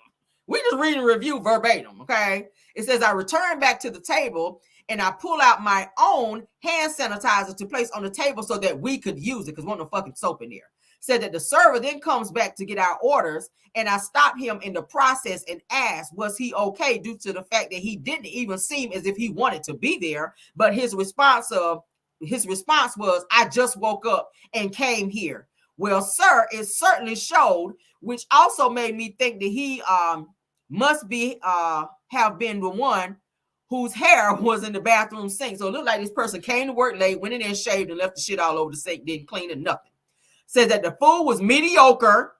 We just reading a review verbatim, okay? It says, I return back to the table and I pull out my own hand sanitizer to place on the table so that we could use it, because there's no fucking soap in there. Said that the server then comes back to get our orders, and I stop him in the process and ask, was he okay, due to the fact that he didn't even seem as if he wanted to be there. But his response was, I just woke up and came here. Well, sir, it certainly showed, which also made me think that he must be have been the one whose hair was in the bathroom sink. So it looked like this person came to work late, went in there and shaved and left the shit all over the sink, didn't clean it, nothing. Says that the food was mediocre.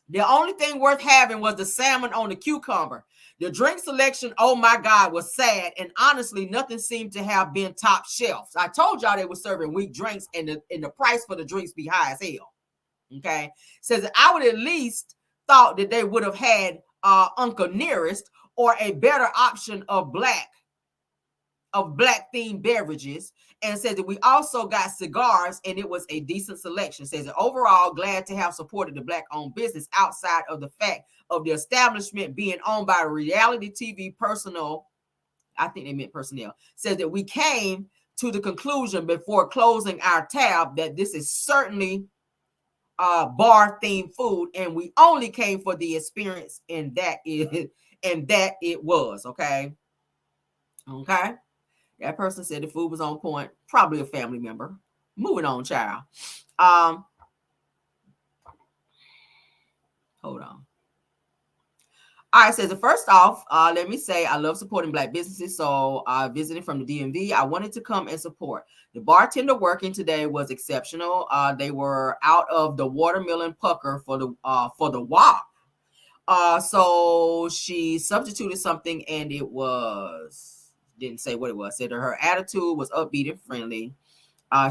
The only thing worth having was the salmon on the cucumber. The drink selection, oh my God, was sad. And honestly, nothing seemed to have been top shelf. I told y'all they were serving weak drinks and the price for the drinks be high as hell. Okay. Says that I would at least thought that they would have had Uncle Nearest or a better option of black themed beverages, and says that we also got cigars and it was a decent selection. Says that overall glad to have supported the black owned business outside of the fact of the establishment being owned by a reality TV personnel. I think they meant personnel. Says that we came to the conclusion before closing our tab that this is certainly bar themed food, and we only came for the experience, and that it was okay. That person said the food was on point, probably a family member. Moving on, child. Hold on. All right, says, first off, let me say I love supporting black businesses. So visiting from the DMV, I wanted to come and support. The bartender working today was exceptional. They were out of the watermelon pucker for the wok. So she substituted something and it was, didn't say what it was. Said her attitude was upbeat and friendly.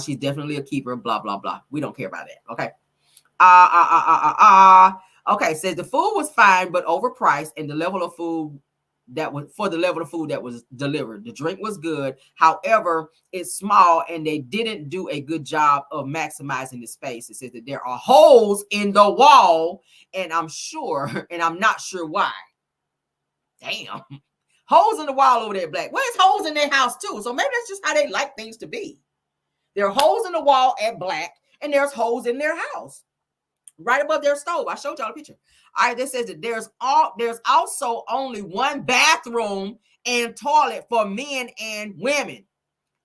She's definitely a keeper, blah, blah, blah. We don't care about that. Okay. Okay, says the food was fine, but overpriced, and the level of food that was delivered. The drink was good. However, it's small and they didn't do a good job of maximizing the space. It says that there are holes in the wall, and I'm not sure why. Damn. Holes in the wall over there, Black. Well, there's holes in their house too. So maybe that's just how they like things to be. There are holes in the wall at Black, and there's holes in their house. Right above their stove. I showed y'all a picture. All right, this says that there's also only one bathroom and toilet for men and women.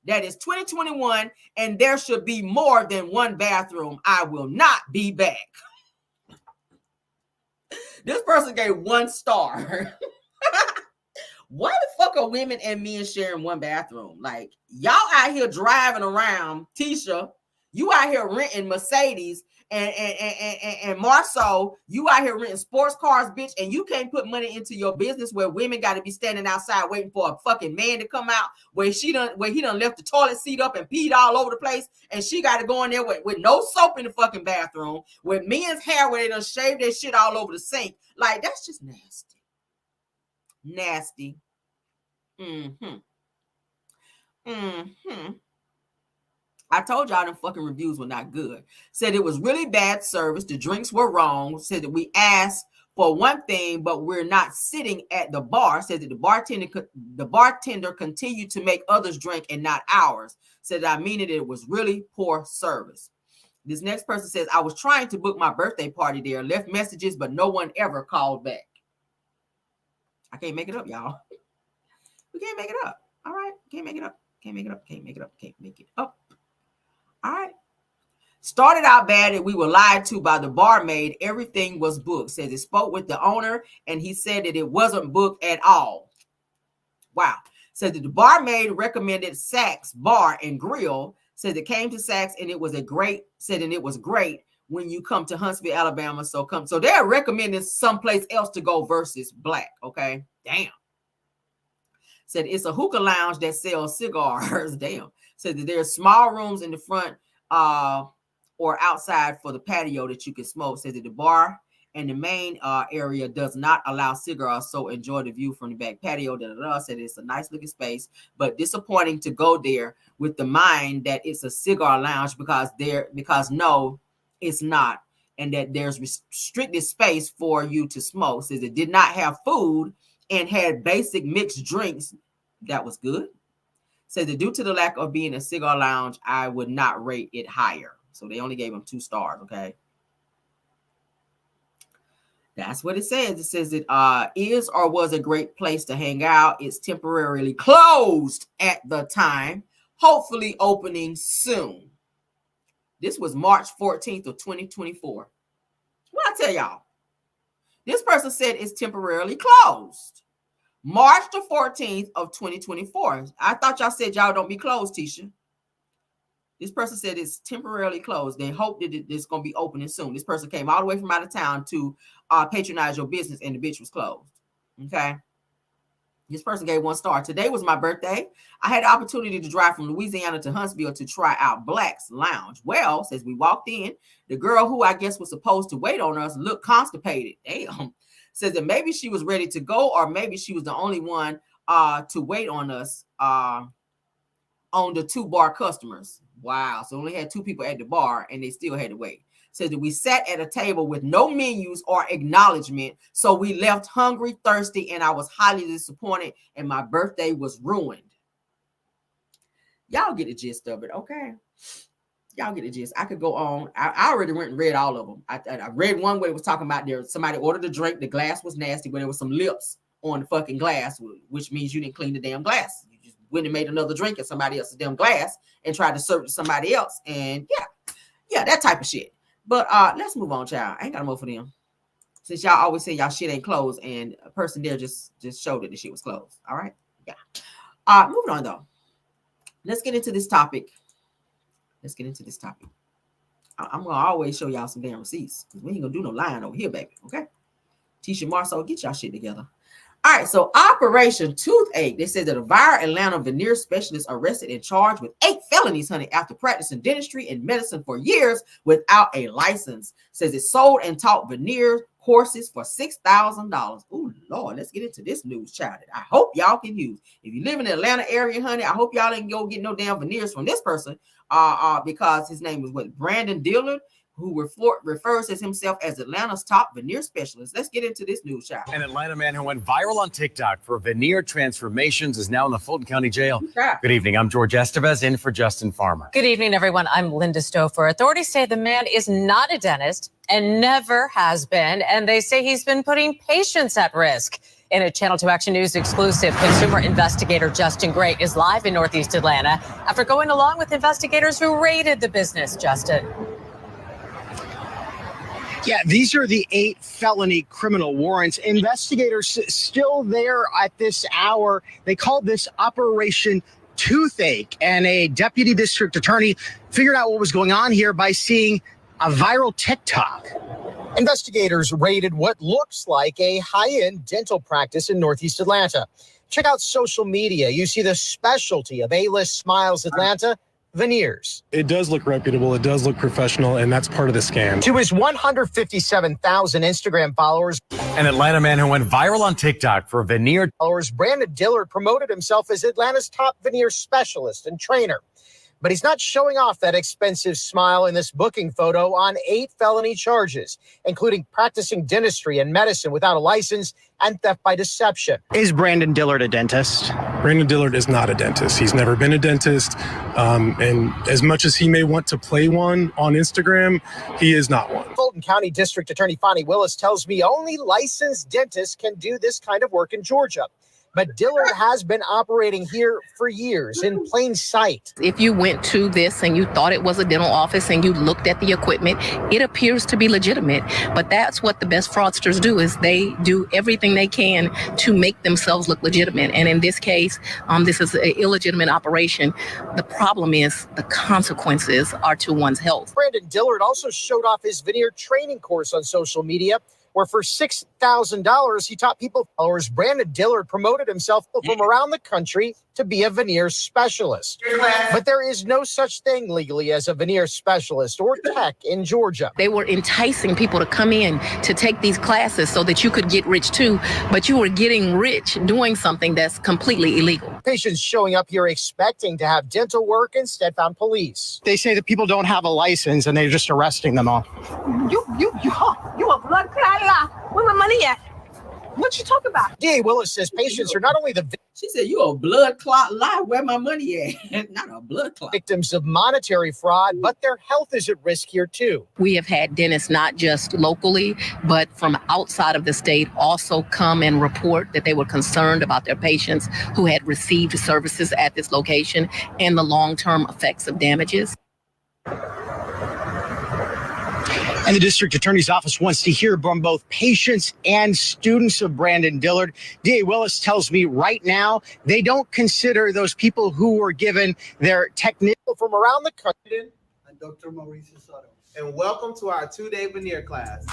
That is 2021, and there should be more than one bathroom. I will not be back. This person gave 1 star. Why the fuck are women and men sharing one bathroom? Like, y'all out here driving around, Tisha, you out here renting Mercedes, and Marceau, you out here renting sports cars, bitch, and you can't put money into your business where women got to be standing outside waiting for a fucking man to come out, where he done left the toilet seat up and peed all over the place, and she got to go in there with no soap in the fucking bathroom, with men's hair where they done shaved their shit all over the sink. Like, that's just nasty. Nasty. I told y'all them fucking reviews were not good. Said it was really bad service. The drinks were wrong. Said that we asked for one thing, but we're not sitting at the bar. Said that the bartender continued to make others drink and not ours. Said I mean it was really poor service. This next person says, I was trying to book my birthday party there, left messages, but no one ever called back. I can't make it up, y'all. We can't make it up. All right. Can't make it up. Can't make it up. Can't make it up. Can't make it up. All right. Started out bad and we were lied to by the barmaid. Everything was booked. Says it spoke with the owner and he said that it wasn't booked at all. Wow. Says that the barmaid recommended Saks Bar and Grill. Says it came to Saks and it was great when you come to Huntsville, Alabama. So they're recommending someplace else to go versus Blaque. Okay. Damn. Said it's a hookah lounge that sells cigars. Damn. Said that there's small rooms in the front or outside for the patio that you can smoke. Said that the bar and the main area does not allow cigars, so enjoy the view from the back patio. Said it's a nice looking space, but disappointing to go there with the mind that it's a cigar lounge because no, it's not, and that there's restricted space for you to smoke. Says it did not have food and had basic mixed drinks. That was good. Says that due to the lack of being a cigar lounge, I would not rate it higher. So they only gave them 2 stars, okay? That's what it says. It says it is or was a great place to hang out. It's temporarily closed at the time, hopefully opening soon. This was March 14th of 2024. What I tell y'all? This person said it's temporarily closed. March the 14th of 2024. I thought y'all said y'all don't be closed, Tisha. This person said it's temporarily closed. They hope that it's going to be opening soon. This person came all the way from out of town to patronize your business, and the bitch was closed. Okay. This person gave 1 star. Today was my birthday. I had the opportunity to drive from Louisiana to Huntsville to try out Blaque's Lounge. Well, as we walked in, the girl who I guess was supposed to wait on us looked constipated. Damn. Says that maybe she was ready to go, or maybe she was the only one to wait on us on the 2 bar customers. Wow. So only had 2 people at the bar, and they still had to wait. Says that we sat at a table with no menus or acknowledgement. So we left hungry, thirsty, and I was highly disappointed, and my birthday was ruined. Y'all get the gist of it, okay? Y'all get the gist. I could go on. I already went and read all of them. I read one where it was talking about there somebody ordered a drink. The glass was nasty, but there was some lips on the fucking glass, which means you didn't clean the damn glass. You just went and made another drink in somebody else's damn glass and tried to serve it to somebody else. And yeah, that type of shit. But let's move on, child. I ain't got no more for them. Since y'all always say y'all shit ain't closed, and a person there just showed that the shit was closed. All right. Yeah. Moving on though. Let's get into this topic. I'm gonna always show y'all some damn receipts, because we ain't gonna do no lying over here, baby. Okay. Tisha Marceau, get y'all shit together. All right, so Operation Toothache. They said that a viral Atlanta veneer specialist arrested and charged with 8 felonies, honey, after practicing dentistry and medicine for years without a license. Says it sold and taught veneer courses for $6,000. Oh, Lord, let's get into this news, child. I hope y'all can use. If you live in the Atlanta area, honey, I hope y'all didn't go get no damn veneers from this person because his name was Brandon Dillard, who refers as himself as Atlanta's top veneer specialist. Let's get into this news, child. An Atlanta man who went viral on TikTok for veneer transformations is now in the Fulton County Jail. Yeah. Good evening. I'm George Estevez, in for Justin Farmer. Good evening, everyone. I'm Linda Stouffer. Authorities say the man is not a dentist and never has been, and they say he's been putting patients at risk. In a Channel 2 Action News exclusive, consumer investigator Justin Gray is live in Northeast Atlanta after going along with investigators who raided the business. Justin. Yeah, these are the 8 felony criminal warrants. Investigators still there at this hour. They called this Operation Toothache, and a deputy district attorney figured out what was going on here by seeing a viral TikTok. Investigators raided what looks like a high-end dental practice in Northeast Atlanta. Check out social media. You see the specialty of A-List Smiles Atlanta, veneers. It does look reputable. It does look professional, and that's part of the scam. To his 157,000 Instagram followers, An Atlanta man who went viral on TikTok for veneer Brandon Dillard promoted himself as Atlanta's top veneer specialist and trainer. But he's not showing off that expensive smile in this booking photo on 8 felony charges, including practicing dentistry and medicine without a license and theft by deception. Is Brandon Dillard a dentist? Brandon Dillard is not a dentist. He's never been a dentist. And as much as he may want to play one on Instagram, he is not one. Fulton County District Attorney Fonnie Willis tells me only licensed dentists can do this kind of work in Georgia. But Dillard has been operating here for years in plain sight. If you went to this and you thought it was a dental office and you looked at the equipment, it appears to be legitimate. But that's what the best fraudsters do, is they do everything they can to make themselves look legitimate. And in this case, this is an illegitimate operation. The problem is the consequences are to one's health. Brandon Dillard also showed off his veneer training course on social media, where for $6,000, he taught people. Brandon Dillard promoted himself from around the country to be a veneer specialist. But there is no such thing legally as a veneer specialist or tech in Georgia. They were enticing people to come in to take these classes so that you could get rich too, but you were getting rich doing something that's completely illegal. Patients showing up here expecting to have dental work instead found police. They say that people don't have a license and they're just arresting them all. You a blood clot lie. Where my money at? What you talking about? D.A. Willis says patients are not only the She said, you a blood clot lie. Where my money at? Not a blood clot. Victims of monetary fraud, but their health is at risk here too. We have had dentists not just locally, but from outside of the state also come and report that they were concerned about their patients who had received services at this location and the long-term effects of damages. And the district attorney's office wants to hear from both patients and students of Brandon Dillard. D.A. Willis tells me right now they don't consider those people who were given their technical from around the country. And Dr. Mauricio Soto. And welcome to our 2-day veneer class.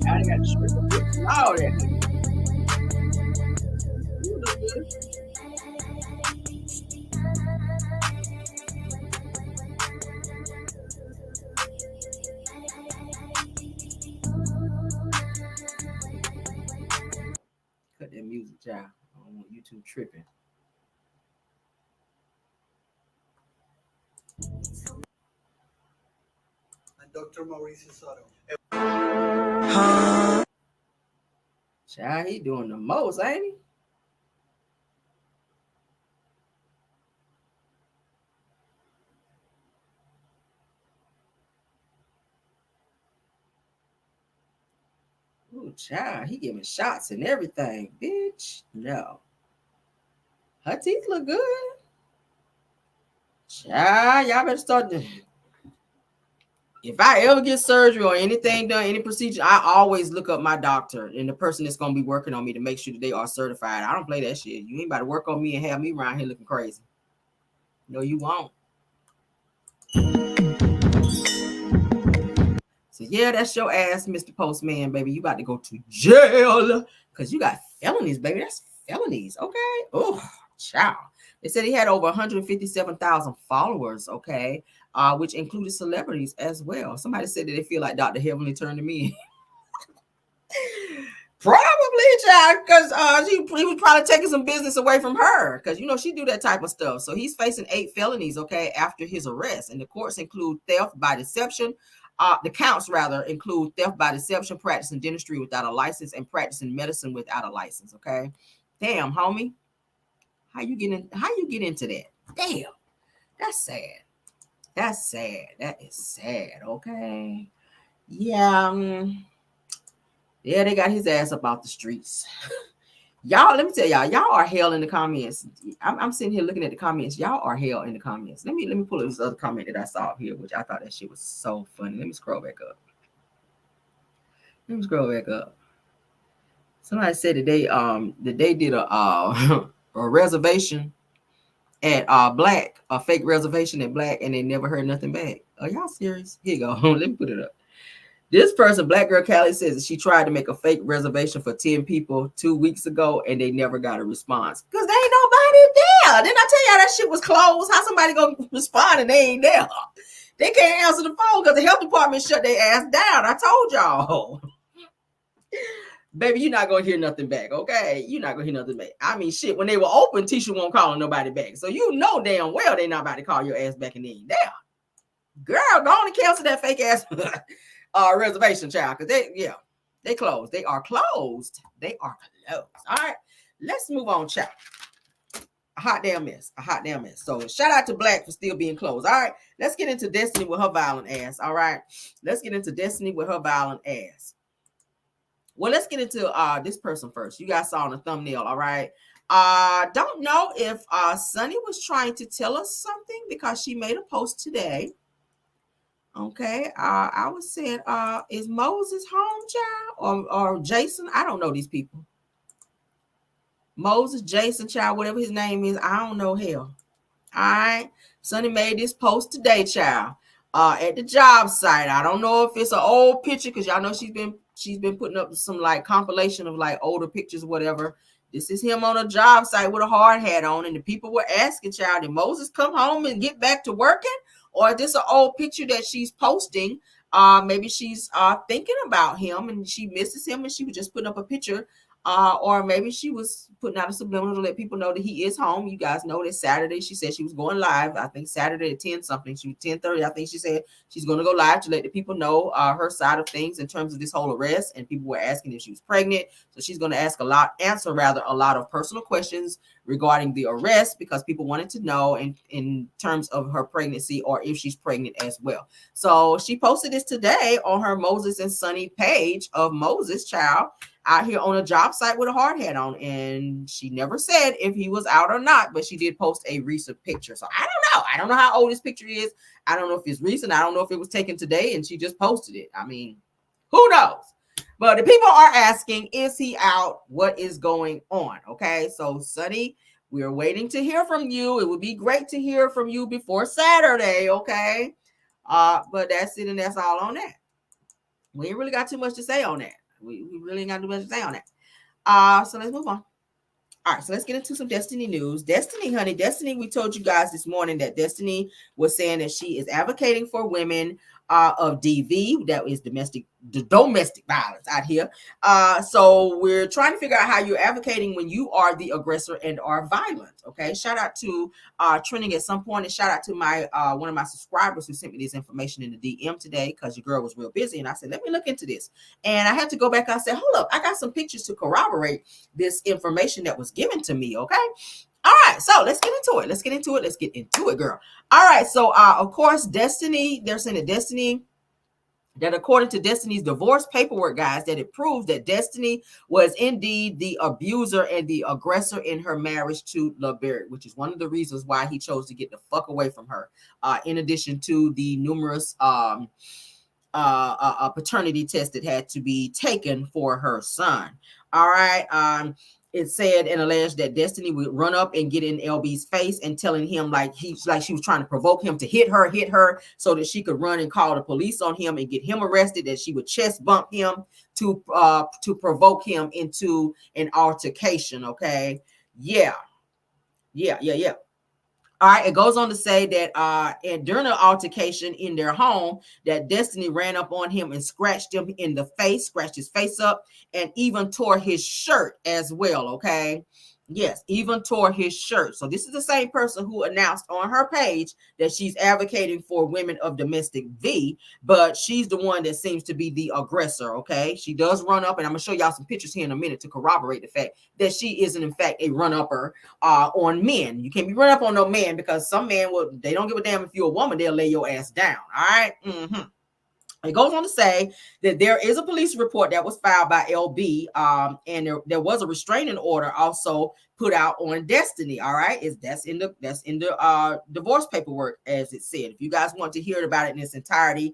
I got all that. Cut that music, child. I don't want YouTube tripping. And Dr. Mauricio Soto. Child, he doing the most, ain't he? Ooh, child, he giving shots and everything, bitch. No. Her teeth look good. Child, y'all better start to... If I ever get surgery or anything done, any procedure, I always look up my doctor and the person that's going to be working on me to make sure that they are certified. I don't play that shit. You ain't about to work on me and have me around here looking crazy. No, you won't. So, yeah, that's your ass, Mr. Postman, baby. You about to go to jail because you got felonies, baby. That's felonies, okay? Oh, child. They said he had over 157,000 followers, okay, which included celebrities as well. Somebody said that they feel like Dr. Heavenly turned to me. Probably, child, because he was probably taking some business away from her because, you know, she do that type of stuff. So he's facing 8 felonies, okay, after his arrest. And the courts include theft by deception. The counts, rather, include theft by deception, practicing dentistry without a license, and practicing medicine without a license, okay? Damn, homie. How you get into that? Damn, that's sad. That's sad. That is sad. Okay. Yeah. Yeah, they got his ass up out the streets. Y'all, let me tell y'all are hell in the comments. I'm sitting here looking at the comments. Y'all are hell in the comments. Let me pull up this other comment that I saw here, which I thought that shit was so funny. Let me scroll back up. Somebody said that they did a reservation at Blaque, a fake reservation at Blaque, and they never heard nothing back. Are y'all serious? Here you go. Let me put it up. This person, Black Girl Callie, says that she tried to make a fake reservation for 10 people 2 weeks ago, and they never got a response because there ain't nobody there. Didn't I tell y'all that shit was closed? How somebody gonna respond and they ain't there? They can't answer the phone because the health department shut their ass down. I told y'all. Baby, you're not going to hear nothing back, okay? You're not going to hear nothing back. I mean, shit, when they were open, Tisha won't call nobody back. So you know damn well they not about to call your ass back and they ain't there. Girl, go on and cancel that fake ass reservation, child, because they closed. They are closed. They are closed. All right, let's move on, child. A hot damn mess. So shout out to Blaque for still being closed. All right, let's get into Destiny with her violent ass. All right, let's get into Destiny with her violent ass. Well, let's get into this person first. You guys saw on the thumbnail, all right? Don't know if Sunny was trying to tell us something because she made a post today. Okay, I was saying, is Moses home, child, or Jason? I don't know these people. Moses, Jason, child, whatever his name is, I don't know hell. All right, Sunny made this post today, child, at the job site. I don't know if it's an old picture because y'all know she's been putting up some like compilation of like older pictures, whatever. This is him on a job site with a hard hat on, and the people were asking, child, did Moses come home and get back to working? Or is this an old picture that she's posting? Maybe she's thinking about him and she misses him and she was just putting up a picture. Or maybe she was putting out a subliminal to let people know that he is home. You guys know that Saturday she said she was going live. I think Saturday at 10 something. She was 10:30. I think she said she's going to go live to let the people know her side of things in terms of this whole arrest. And people were asking if she was pregnant. So she's going to answer a lot of personal questions regarding the arrest because people wanted to know in terms of her pregnancy or if she's pregnant as well. So she posted this today on her Moses and Sunny page of Moses, child, out here on a job site with a hard hat on, and she never said if he was out or not, but she did post a recent picture. So I don't know. I don't know how old this picture is. I don't know if it's recent. I don't know if it was taken today and she just posted it. I mean, who knows? But the people are asking, is he out? What is going on? Okay, so Sonny, we're waiting to hear from you. It would be great to hear from you before Saturday, okay? But that's it, and that's all on that. We ain't really got too much to say on that. We really ain't got too much to say on that. So let's move on. All right, so let's get into some Destiny news. Destiny, honey, Destiny, we told you guys this morning that Destiny was saying that she is advocating for women of DV, that is domestic violence out here. So we're trying to figure out how you're advocating when you are the aggressor and are violent. Okay, shout out to trending at some point, and shout out to my one of my subscribers who sent me this information in the DM today because your girl was real busy, and I said, let me look into this. And I had to go back and I said, hold up, I got some pictures to corroborate this information that was given to me. Okay. All right, so let's get into it. Let's get into it, girl. All right, so of course, Destiny, they're saying that Destiny, that according to Destiny's divorce paperwork, guys, that it proves that Destiny was indeed the abuser and the aggressor in her marriage to LeBarrett, which is one of the reasons why he chose to get the fuck away from her, in addition to the numerous paternity tests that had to be taken for her son. All right. It said and alleged that Destiny would run up and get in LB's face and telling him like she was trying to provoke him to hit her so that she could run and call the police on him and get him arrested, that she would chest bump him to provoke him into an altercation. Okay. Yeah. All right, it goes on to say that and during the altercation in their home, that Destiny ran up on him and scratched him in the face, scratched his face up, and even tore his shirt as well, okay? Yes, even tore his shirt. So this is the same person who announced on her page that she's advocating for women of domestic V, but she's the one that seems to be the aggressor, okay? She does run up, and I'm going to show y'all some pictures here in a minute to corroborate the fact that she isn't, in fact, a run-upper on men. You can't be run up on no man because some men, they don't give a damn if you're a woman, they'll lay your ass down, all right? It goes on to say that there is a police report that was filed by LB, and there was a restraining order also put out on Destiny. All right, that's in the divorce paperwork, as it said. If you guys want to hear about it in its entirety,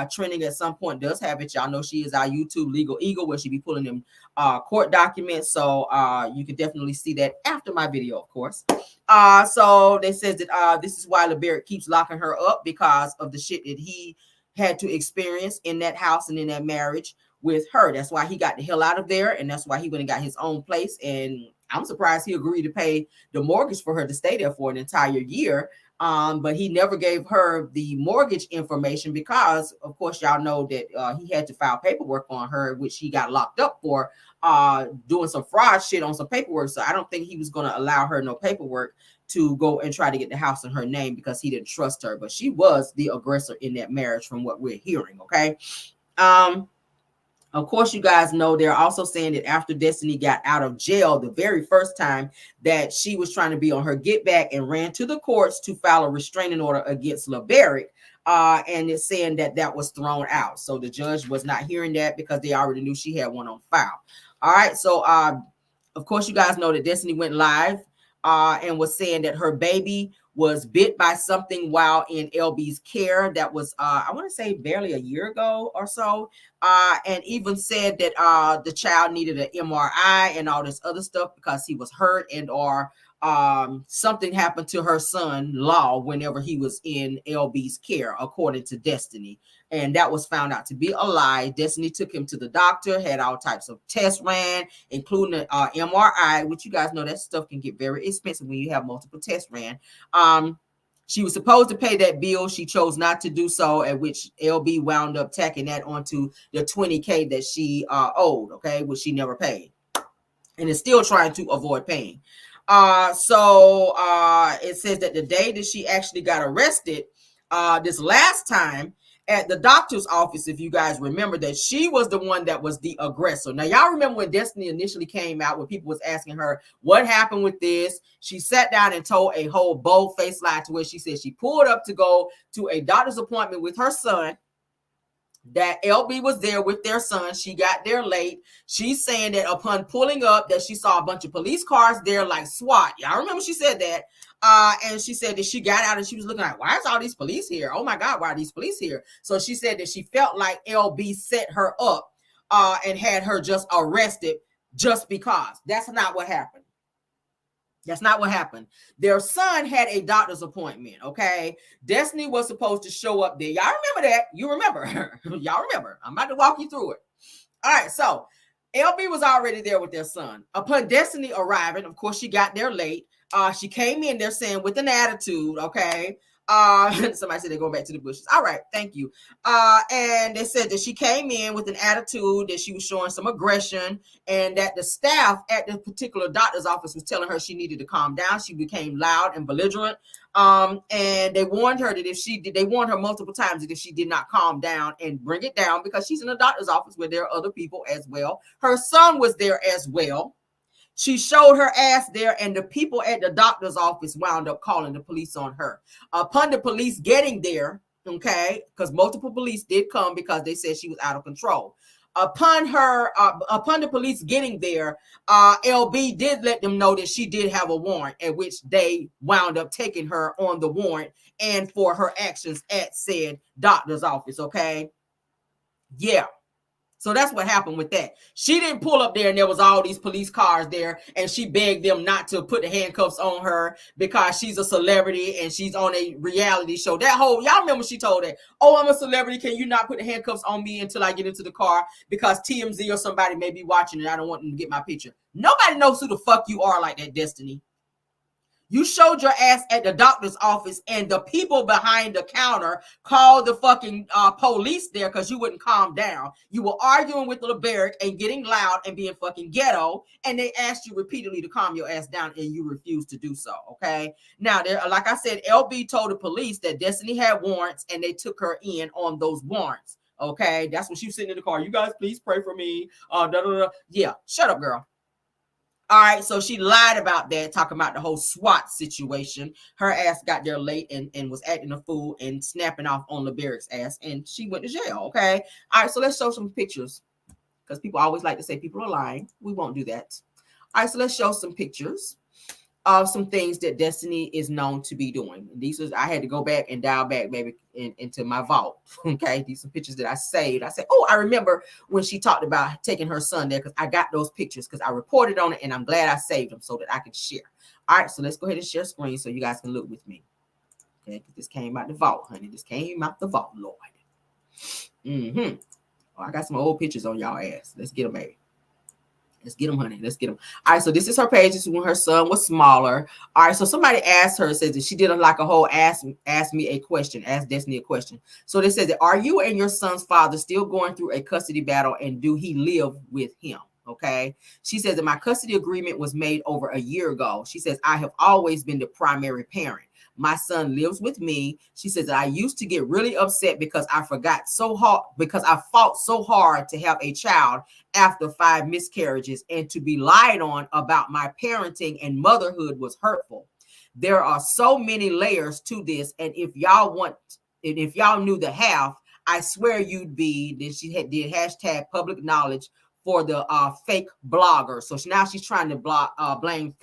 Trending at some point does have it. Y'all know she is our YouTube legal eagle, where she be pulling them court documents. So you can definitely see that after my video, of course. So they says that this is why LeBarrett keeps locking her up, because of the shit that he had to experience in that house and in that marriage with her. That's why he got the hell out of there, and that's why he went and got his own place. And I'm surprised he agreed to pay the mortgage for her to stay there for an entire year. But he never gave her the mortgage information because, of course, y'all know that he had to file paperwork on her, which he got locked up for doing some fraud shit on some paperwork. So I don't think he was going to allow her no paperwork to go and try to get the house in her name because he didn't trust her. But she was the aggressor in that marriage from what we're hearing, okay? Of course, you guys know they're also saying that after Destiny got out of jail the very first time, that she was trying to be on her get back and ran to the courts to file a restraining order against LeBarrett. And it's saying that that was thrown out. So the judge was not hearing that because they already knew she had one on file. All right. So, of course, you guys know that Destiny went live and was saying that her baby was bit by something while in LB's care. That was, I want to say, barely a year ago or so. And even said that the child needed an MRI and all this other stuff because he was hurt and or something happened to her son-in-law whenever he was in LB's care, according to Destiny. And that was found out to be a lie. Destiny took him to the doctor, had all types of tests ran, including an MRI, which you guys know that stuff can get very expensive when you have multiple tests ran. She was supposed to pay that bill. She chose not to do so, at which LB wound up tacking that onto the $20K that she owed, okay, which she never paid, and is still trying to avoid paying. So it says that the day that she actually got arrested, this last time at the doctor's office, if you guys remember, that she was the one that was the aggressor. Now, y'all remember when Destiny initially came out, when people was asking her what happened with this, she sat down and told a whole bold-faced lie to where she said she pulled up to go to a doctor's appointment with her son, that LB was there with their son. She got there late. She's saying that upon pulling up that she saw a bunch of police cars there like SWAT. Y'all remember she said that. And she said that she got out and she was looking like, why is all these police here? Oh my God, why are these police here? So she said that she felt like LB set her up and had her just arrested just because. That's not what happened. That's not what happened. Their son had a doctor's appointment, okay? Destiny was supposed to show up there. Y'all remember that? You remember. Y'all remember. I'm about to walk you through it. All right, so LB was already there with their son. Upon Destiny arriving, of course, she got there late. She came in there saying with an attitude, okay? Somebody said they're going back to the bushes. All right, thank you. And they said that she came in with an attitude, that she was showing some aggression, and that the staff at the particular doctor's office was telling her she needed to calm down. She became loud and belligerent. And they warned her that they warned her multiple times that if she did not calm down and bring it down, because she's in a doctor's office where there are other people as well. Her son was there as well. She showed her ass there, and the people at the doctor's office wound up calling the police on her. Upon the police getting there, okay, because multiple police did come because they said she was out of control. Upon the police getting there, LB did let them know that she did have a warrant, at which they wound up taking her on the warrant and for her actions at said doctor's office, okay? Yeah. So that's what happened with that. She didn't pull up there and there was all these police cars there, and she begged them not to put the handcuffs on her because she's a celebrity and she's on a reality show. That whole, y'all remember she told that, oh, I'm a celebrity. Can you not put the handcuffs on me until I get into the car because TMZ or somebody may be watching and I don't want them to get my picture. Nobody knows who the fuck you are like that, Destiny. You showed your ass at the doctor's office and the people behind the counter called the fucking police there because you wouldn't calm down. You were arguing with the barrack and getting loud and being fucking ghetto, and they asked you repeatedly to calm your ass down and you refused to do so, okay? Now, there, like I said, LB told the police that Destiny had warrants and they took her in on those warrants, okay? That's when she was sitting in the car. You guys, please pray for me. Yeah, shut up, girl. All right, so she lied about that, talking about the whole SWAT situation. Her ass got there late and was acting a fool and snapping off on LeBarrick's ass, and she went to jail, okay? All right, so let's show some pictures, because people always like to say people are lying. We won't do that. All right, so let's show some pictures of some things that Destiny is known to be doing. These was, I had to go back and dial back, baby, into my vault. Okay, these are pictures that I saved. I said, oh, I remember when she talked about taking her son there, because I got those pictures because I reported on it, and I'm glad I saved them so that I can share. All right, so let's go ahead and share screen so you guys can look with me. Okay, this came out the vault, honey. This came out the vault, Lord. Oh, I got some old pictures on y'all ass. Let's get them, baby. Let's get them, honey. Let's get them. All right, so this is her page. This is when her son was smaller. All right, so somebody asked her, says that she did like a whole ask me a question, ask Destiny a question. So they said that, are you and your son's father still going through a custody battle, and do he live with him? Okay. She says that my custody agreement was made over a year ago. She says, I have always been the primary parent. My son lives with me. She says that I used to get really upset because I fought so hard to have a child after 5 miscarriages, and to be lied on about my parenting and motherhood was hurtful. There are so many layers to this, and if y'all knew the half, I swear you'd be. Then she did hashtag public knowledge for the fake bloggers. So now she's trying to blame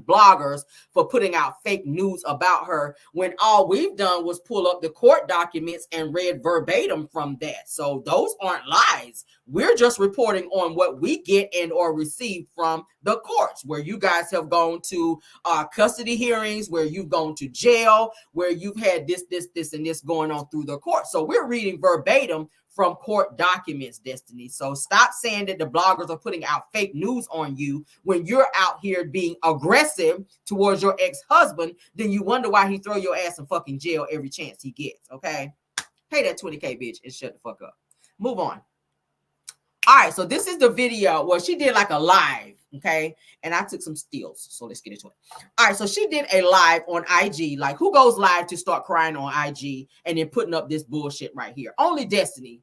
bloggers for putting out fake news about her, when all we've done was pull up the court documents and read verbatim from that. So those aren't lies. We're just reporting on what we get and or receive from the courts, where you guys have gone to custody hearings, where you've gone to jail, where you've had this, and this going on through the court. So we're reading verbatim from court documents, Destiny. So stop saying that the bloggers are putting out fake news on you when you're out here being aggressive towards your ex-husband. Then you wonder why he throw your ass in fucking jail every chance he gets, okay? Pay that 20K, bitch, and shut the fuck up. Move on. All right, so this is the video where she did like a live, okay? And I took some steals, so let's get into it. All right, so she did a live on IG. Like, who goes live to start crying on IG and then putting up this bullshit right here? Only Destiny.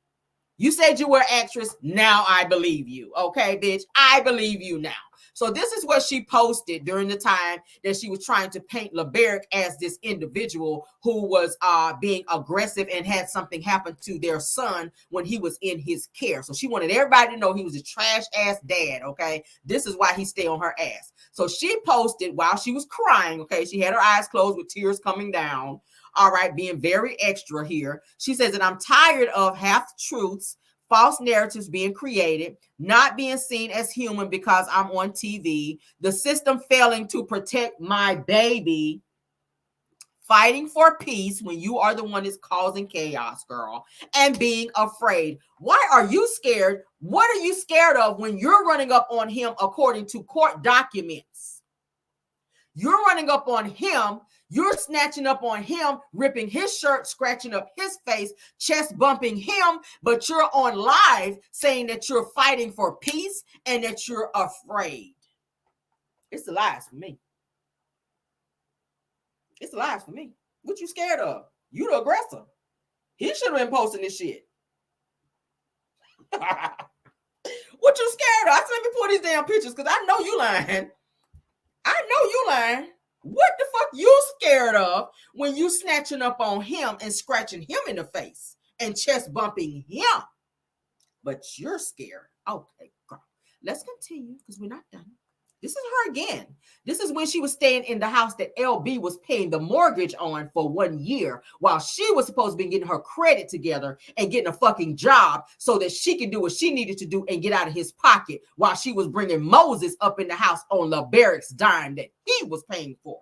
You said you were an actress. Now I believe you, okay, bitch? I believe you now. So this is what she posted during the time that she was trying to paint Blaque as this individual who was being aggressive and had something happen to their son when he was in his care. So she wanted everybody to know he was a trash ass dad, okay? This is why he stayed on her ass. So she posted while she was crying, okay? She had her eyes closed with tears coming down, all right, being very extra here. She says that I'm tired of half-truths, false narratives being created, not being seen as human because I'm on TV, the system failing to protect my baby, fighting for peace when you are the one that's causing chaos, girl, and being afraid. Why are you scared? What are you scared of when you're running up on him according to court documents? You're running up on him. You're snatching up on him, ripping his shirt, scratching up his face, chest bumping him, but you're on live saying that you're fighting for peace and that you're afraid. It's the lies for me. It's the lies for me. What you scared of? You the aggressor. He should have been posting this shit. What you scared of? I said, let me pull these damn pictures because I know you lying. I know you lying. What the fuck you scared of when you snatching up on him and scratching him in the face and chest bumping him? But you're scared. Okay, girl. Let's continue because we're not done. This is her again. This is when she was staying in the house that LB was paying the mortgage on for 1 year while she was supposed to be getting her credit together and getting a fucking job so that she could do what she needed to do and get out of his pocket while she was bringing Moses up in the house on Blaque's dime that he was paying for.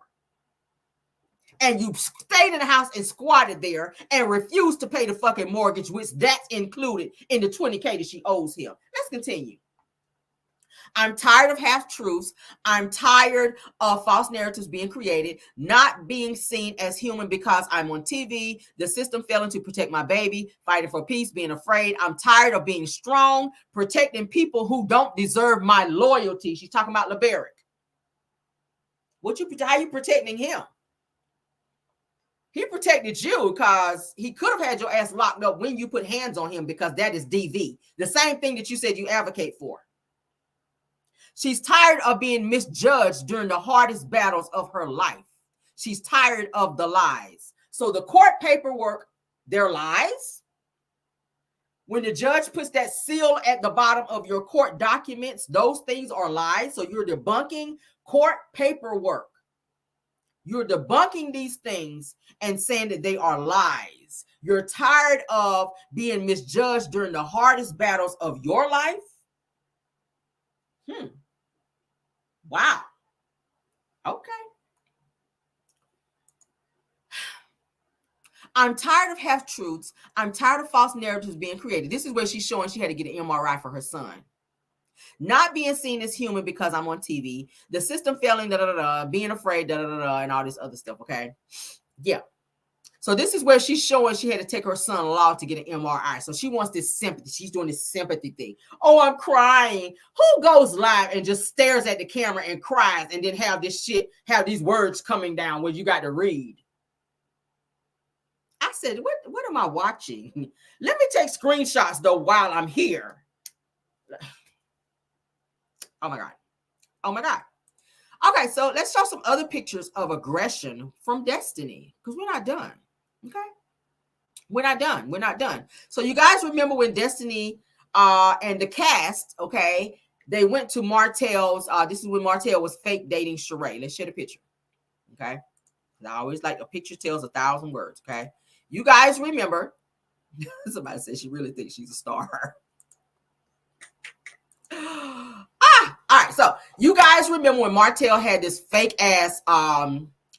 And you stayed in the house and squatted there and refused to pay the fucking mortgage, which that's included in the $20K that she owes him. Let's continue. I'm tired of half-truths. I'm tired of false narratives being created, not being seen as human because I'm on TV, the system failing to protect my baby, fighting for peace, being afraid. I'm tired of being strong, protecting people who don't deserve my loyalty. She's talking about Blaque. How you protecting him? He protected you because he could have had your ass locked up when you put hands on him because that is DV. The same thing that you said you advocate for. She's tired of being misjudged during the hardest battles of her life. She's tired of the lies. So the court paperwork, they're lies. When the judge puts that seal at the bottom of your court documents, those things are lies. So you're debunking court paperwork. You're debunking these things and saying that they are lies. You're tired of being misjudged during the hardest battles of your life. Wow. Okay. I'm tired of half-truths. I'm tired of false narratives being created. This is where she's showing she had to get an MRI for her son. Not being seen as human because I'm on TV. The system failing, being afraid, and all this other stuff, okay? Yeah. So this is where she's showing she had to take her son-in-law to get an MRI. So she wants this sympathy. She's doing this sympathy thing. Oh, I'm crying. Who goes live and just stares at the camera and cries and then have these words coming down where you got to read? I said, what am I watching? Let me take screenshots, though, while I'm here. Oh, my God. Oh, my God. Okay, so let's show some other pictures of aggression from Destiny because we're not done. Okay, we're not done. We're not done. So you guys remember when Destiny and the cast, okay, they went to Martell's. This is when Martell was fake dating Sheree. Let's share the picture. Okay, I always like a picture tells 1,000 words. Okay, you guys remember? Somebody said she really thinks she's a star. All right, so you guys remember when Martell had this fake ass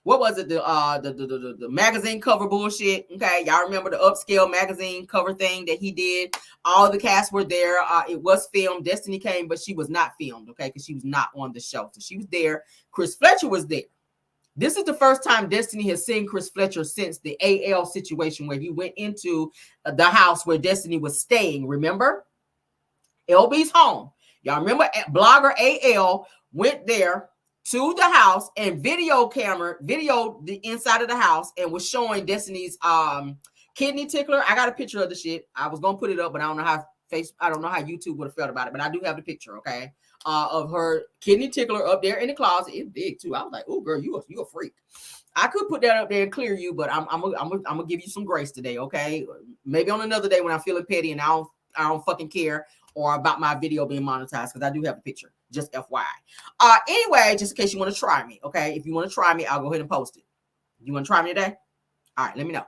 what was it, the magazine cover bullshit? Okay, y'all remember the upscale magazine cover thing that he did? All the cast were there. It was filmed. Destiny came, but she was not filmed, okay, because she was not on the show. So she was there. Chris Fletcher was there. This is the first time Destiny has seen Chris Fletcher since the AL situation where he went into the house where Destiny was staying. Remember? LB's home. Y'all remember blogger AL went there to the house and videoed the inside of the house and was showing Destiny's kidney tickler. I got a picture of the shit. I was gonna put it up, but I don't know how Facebook. I don't know how YouTube would have felt about it, but I do have the picture, okay, of her kidney tickler up there in the closet. It's big too. I was like, oh girl, you a freak. I could put that up there and clear you, but I'm gonna give you some grace today, okay? Maybe on another day when I'm feeling petty and I don't fucking care or about my video being monetized, because I do have a picture. Just FYI. Anyway, just in case you want to try me, okay? If you want to try me, I'll go ahead and post it. You want to try me today? All right, let me know.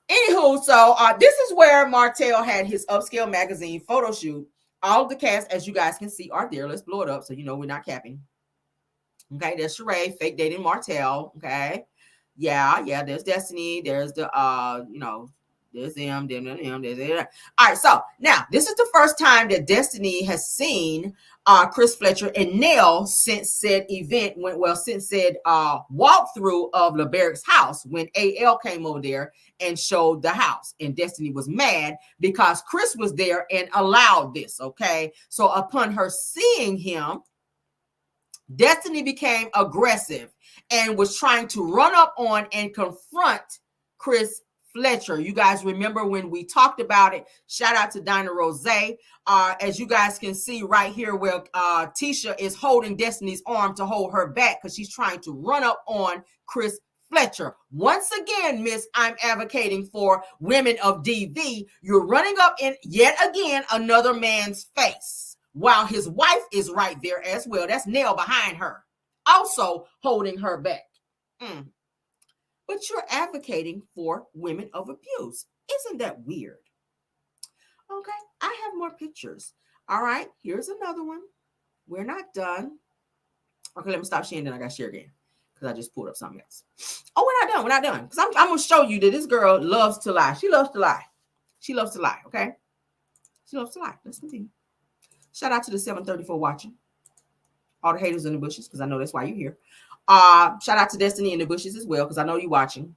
Anywho, so this is where Martell had his Upscale magazine photo shoot. All of the cast, as you guys can see, are there. Let's blow it up so you know we're not capping. Okay, there's Sheree, fake dating Martell. Okay, yeah. There's Destiny. There's the there's them. There's them. All right, so now this is the first time that Destiny has seen Chris Fletcher and Nell since said event since said walkthrough of LeBeric's house when AL came over there and showed the house. And Destiny was mad because Chris was there and allowed this. Okay, so upon her seeing him, Destiny became aggressive and was trying to run up on and confront Chris Fletcher. You guys remember when we talked about it? Shout out to Dinah Rose. As you guys can see right here where Tisha is holding Destiny's arm to hold her back because she's trying to run up on Chris Fletcher. Once again, Miss, I'm advocating for women of DV. You're running up in yet again another man's face while his wife is right there as well. That's Nell behind her, also holding her back. But you're advocating for women of abuse. Isn't that weird? Okay, I have more pictures. All right, here's another one. We're not done. Okay, let me stop sharing, then I got to share again because I just pulled up something else. Oh, we're not done. Because I'm going to show you that this girl loves to lie. She loves to lie. She loves to lie, okay? She loves to lie. Let's continue. Shout out to the 734 watching. All the haters in the bushes, because I know that's why you're here. Shout out to Destiny in the bushes as well, because I know you're watching.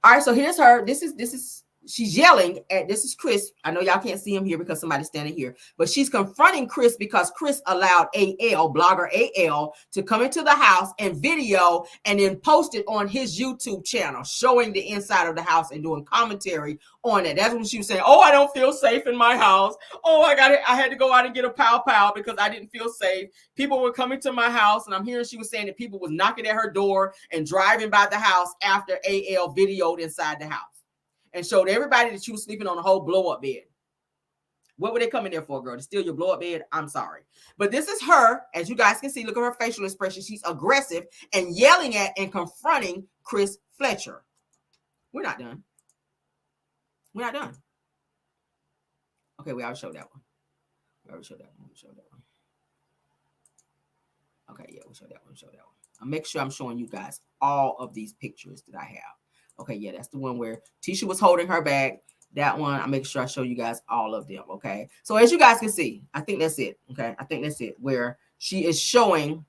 All right, so here's her. This is she's yelling at, this is Chris. I know y'all can't see him here because somebody's standing here, but she's confronting Chris because Chris allowed AL, blogger AL, to come into the house and video and then post it on his YouTube channel, showing the inside of the house and doing commentary on it. That's when she was saying, oh, I don't feel safe in my house. Oh, I had to go out and get a pow because I didn't feel safe. People were coming to my house, and I'm hearing she was saying that people was knocking at her door and driving by the house after AL videoed inside the house and showed everybody that you was sleeping on a whole blow-up bed. What were they coming there for, girl? To steal your blow-up bed? I'm sorry. But this is her. As you guys can see, look at her facial expression. She's aggressive and yelling at and confronting Chris Fletcher. We're not done. We're not done. Okay, we already showed that one. We showed that one. Okay, yeah, we'll show that one. I'll make sure I'm showing you guys all of these pictures that I have. Okay, yeah, that's the one where Tisha was holding her bag. That one, I'll make sure I show you guys all of them, okay? So as you guys can see, I think that's it, okay? I think that's it, where she is showing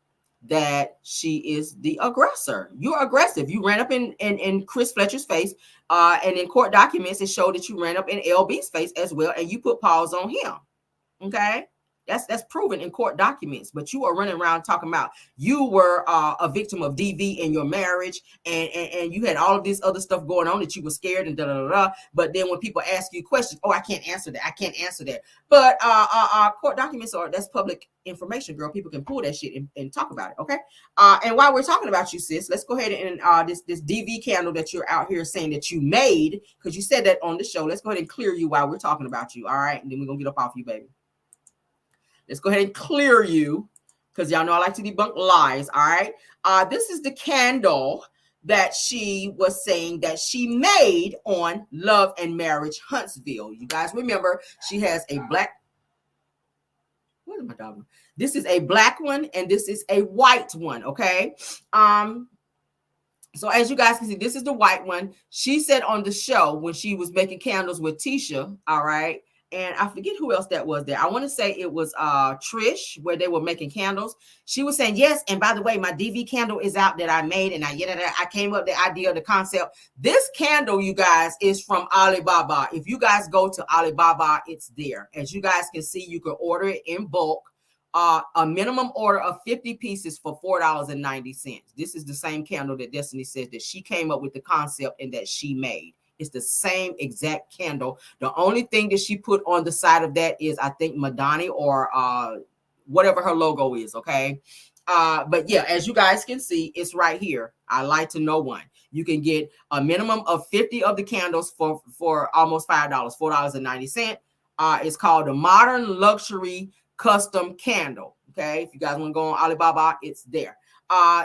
that she is the aggressor. You're aggressive. You ran up in Chris Fletcher's face, and in court documents, it showed that you ran up in LB's face as well, and you put paws on him, okay? That's proven in court documents, but you are running around talking about you were a victim of DV in your marriage, and you had all of this other stuff going on that you were scared and da-da-da-da. But then when people ask you questions, oh, I can't answer that. But court documents that's public information, girl. People can pull that shit and talk about it, okay? And while we're talking about you, sis, let's go ahead and this DV candle that you're out here saying that you made, because you said that on the show. Let's go ahead and clear you while we're talking about you, all right? And then we're gonna get up off you, baby. Let's go ahead and clear you, because y'all know I like to debunk lies, all right? This is the candle that she was saying that she made on Love and Marriage Huntsville. You guys remember she has a black... What is my dog? This is a black one, and this is a white one, okay? So as you guys can see, this is the white one. She said on the show when she was making candles with Tisha, all right? And I forget who else that was there. I want to say it was Trish, where they were making candles. She was saying, yes, and by the way, my DV candle is out that I made, and I came up with the idea of the concept. This candle, you guys, is from Alibaba. If you guys go to Alibaba, it's there. As you guys can see, you can order it in bulk. A minimum order of 50 pieces for $4.90. This is the same candle that Destiny says that she came up with the concept and that she made. It's the same exact candle. The only thing that she put on the side of that is, I think, Madani or whatever her logo is, okay? But yeah, as you guys can see, it's right here. I lied to no one. You can get a minimum of 50 of the candles for almost $5, $4.90. It's called the Modern Luxury Custom Candle. Okay, if you guys want to go on Alibaba, it's there.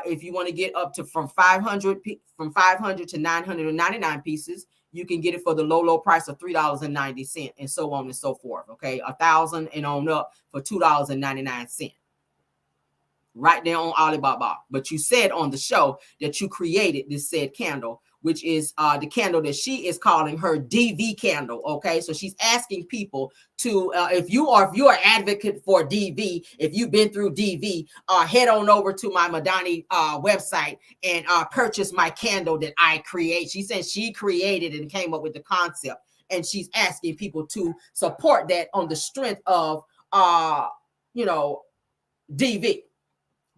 If you want to get up to from 500 to 999 pieces, you can get it for the low price of $3.90, and so on and so forth. Okay, 1,000 and on up for $2.99. Right there on Alibaba. But you said on the show that you created this said candle, which is the candle that she is calling her DV candle. Okay, so she's asking people to, if you are an advocate for DV, if you've been through DV, head on over to my Madani website and purchase my candle that I create. She said she created and came up with the concept, and she's asking people to support that on the strength of DV.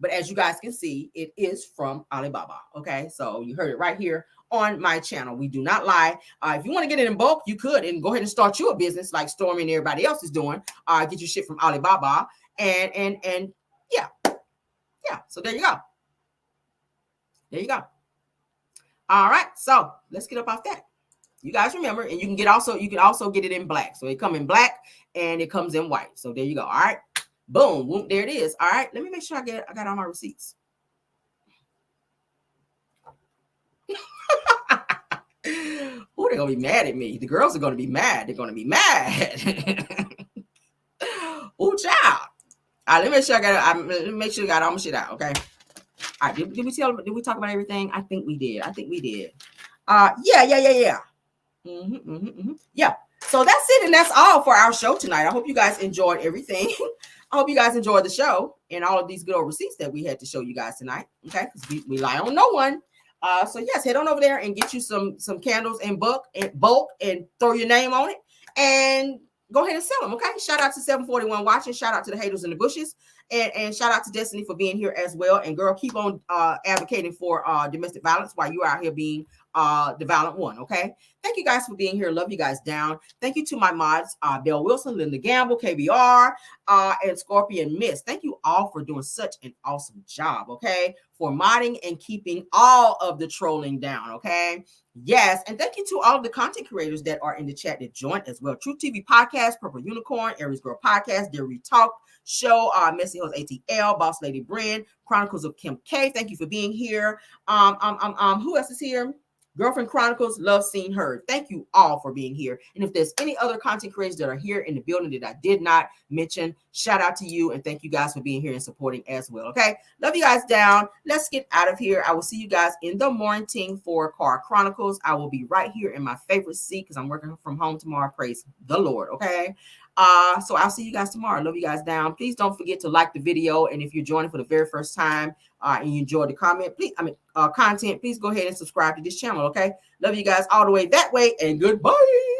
But as you guys can see, it is from Alibaba. Okay, so you heard it right here on my channel. We do not lie. If you want to get it in bulk, you could, and go ahead and start you a business like Stormy and everybody else is doing. Get your shit from Alibaba, and yeah. So there you go. There you go. All right, so let's get up off that. You guys remember, and you can also get it in black. So it comes in black and it comes in white. So there you go. All right. Boom, there it is. All right, let me make sure I got all my receipts. Oh, they're gonna be mad at me. The girls are gonna be mad. They're gonna be mad. Oh, child. All right, let me make sure I got all my shit out. Okay. All right. Did we talk about everything? I think we did. Yeah. Yeah. So that's it, and that's all for our show tonight. I hope you guys enjoyed everything. I hope you guys enjoyed the show and all of these good old receipts that we had to show you guys tonight. Okay, because we lie on no one. So yes, head on over there and get you some candles in bulk and throw your name on it and go ahead and sell them. Okay. Shout out to 741 watching. Shout out to the haters in the bushes, and shout out to Destiny for being here as well. And girl, keep on advocating for domestic violence while you are out here being the violent one. Okay. Thank you guys for being here. Love you guys down. Thank you to my mods, Belle Wilson, Linda Gamble, KBR, and Scorpion Miss. Thank you all for doing such an awesome job. Okay. For modding and keeping all of the trolling down. Okay. Yes. And thank you to all of the content creators that are in the chat that joined as well. Truth TV Podcast, Purple Unicorn, Aries Girl Podcast, Dairy Talk Show, Messy Hoes ATL, Boss Lady Brand, Chronicles of Kim K. Thank you for being here. Who else is here? Girlfriend Chronicles, love seeing her. Thank you all for being here. And if there's any other content creators that are here in the building that I did not mention, shout out to you and thank you guys for being here and supporting as well. Okay, love you guys down. Let's get out of here. I will see you guys in the morning for Car Chronicles. I will be right here in my favorite seat because I'm working from home tomorrow. Praise the Lord. Okay. So I'll see you guys tomorrow. Love you guys down. Please don't forget to like the video. And if you're joining for the very first time and you enjoyed the content, please go ahead and subscribe to this channel. Okay. Love you guys all the way that way and goodbye.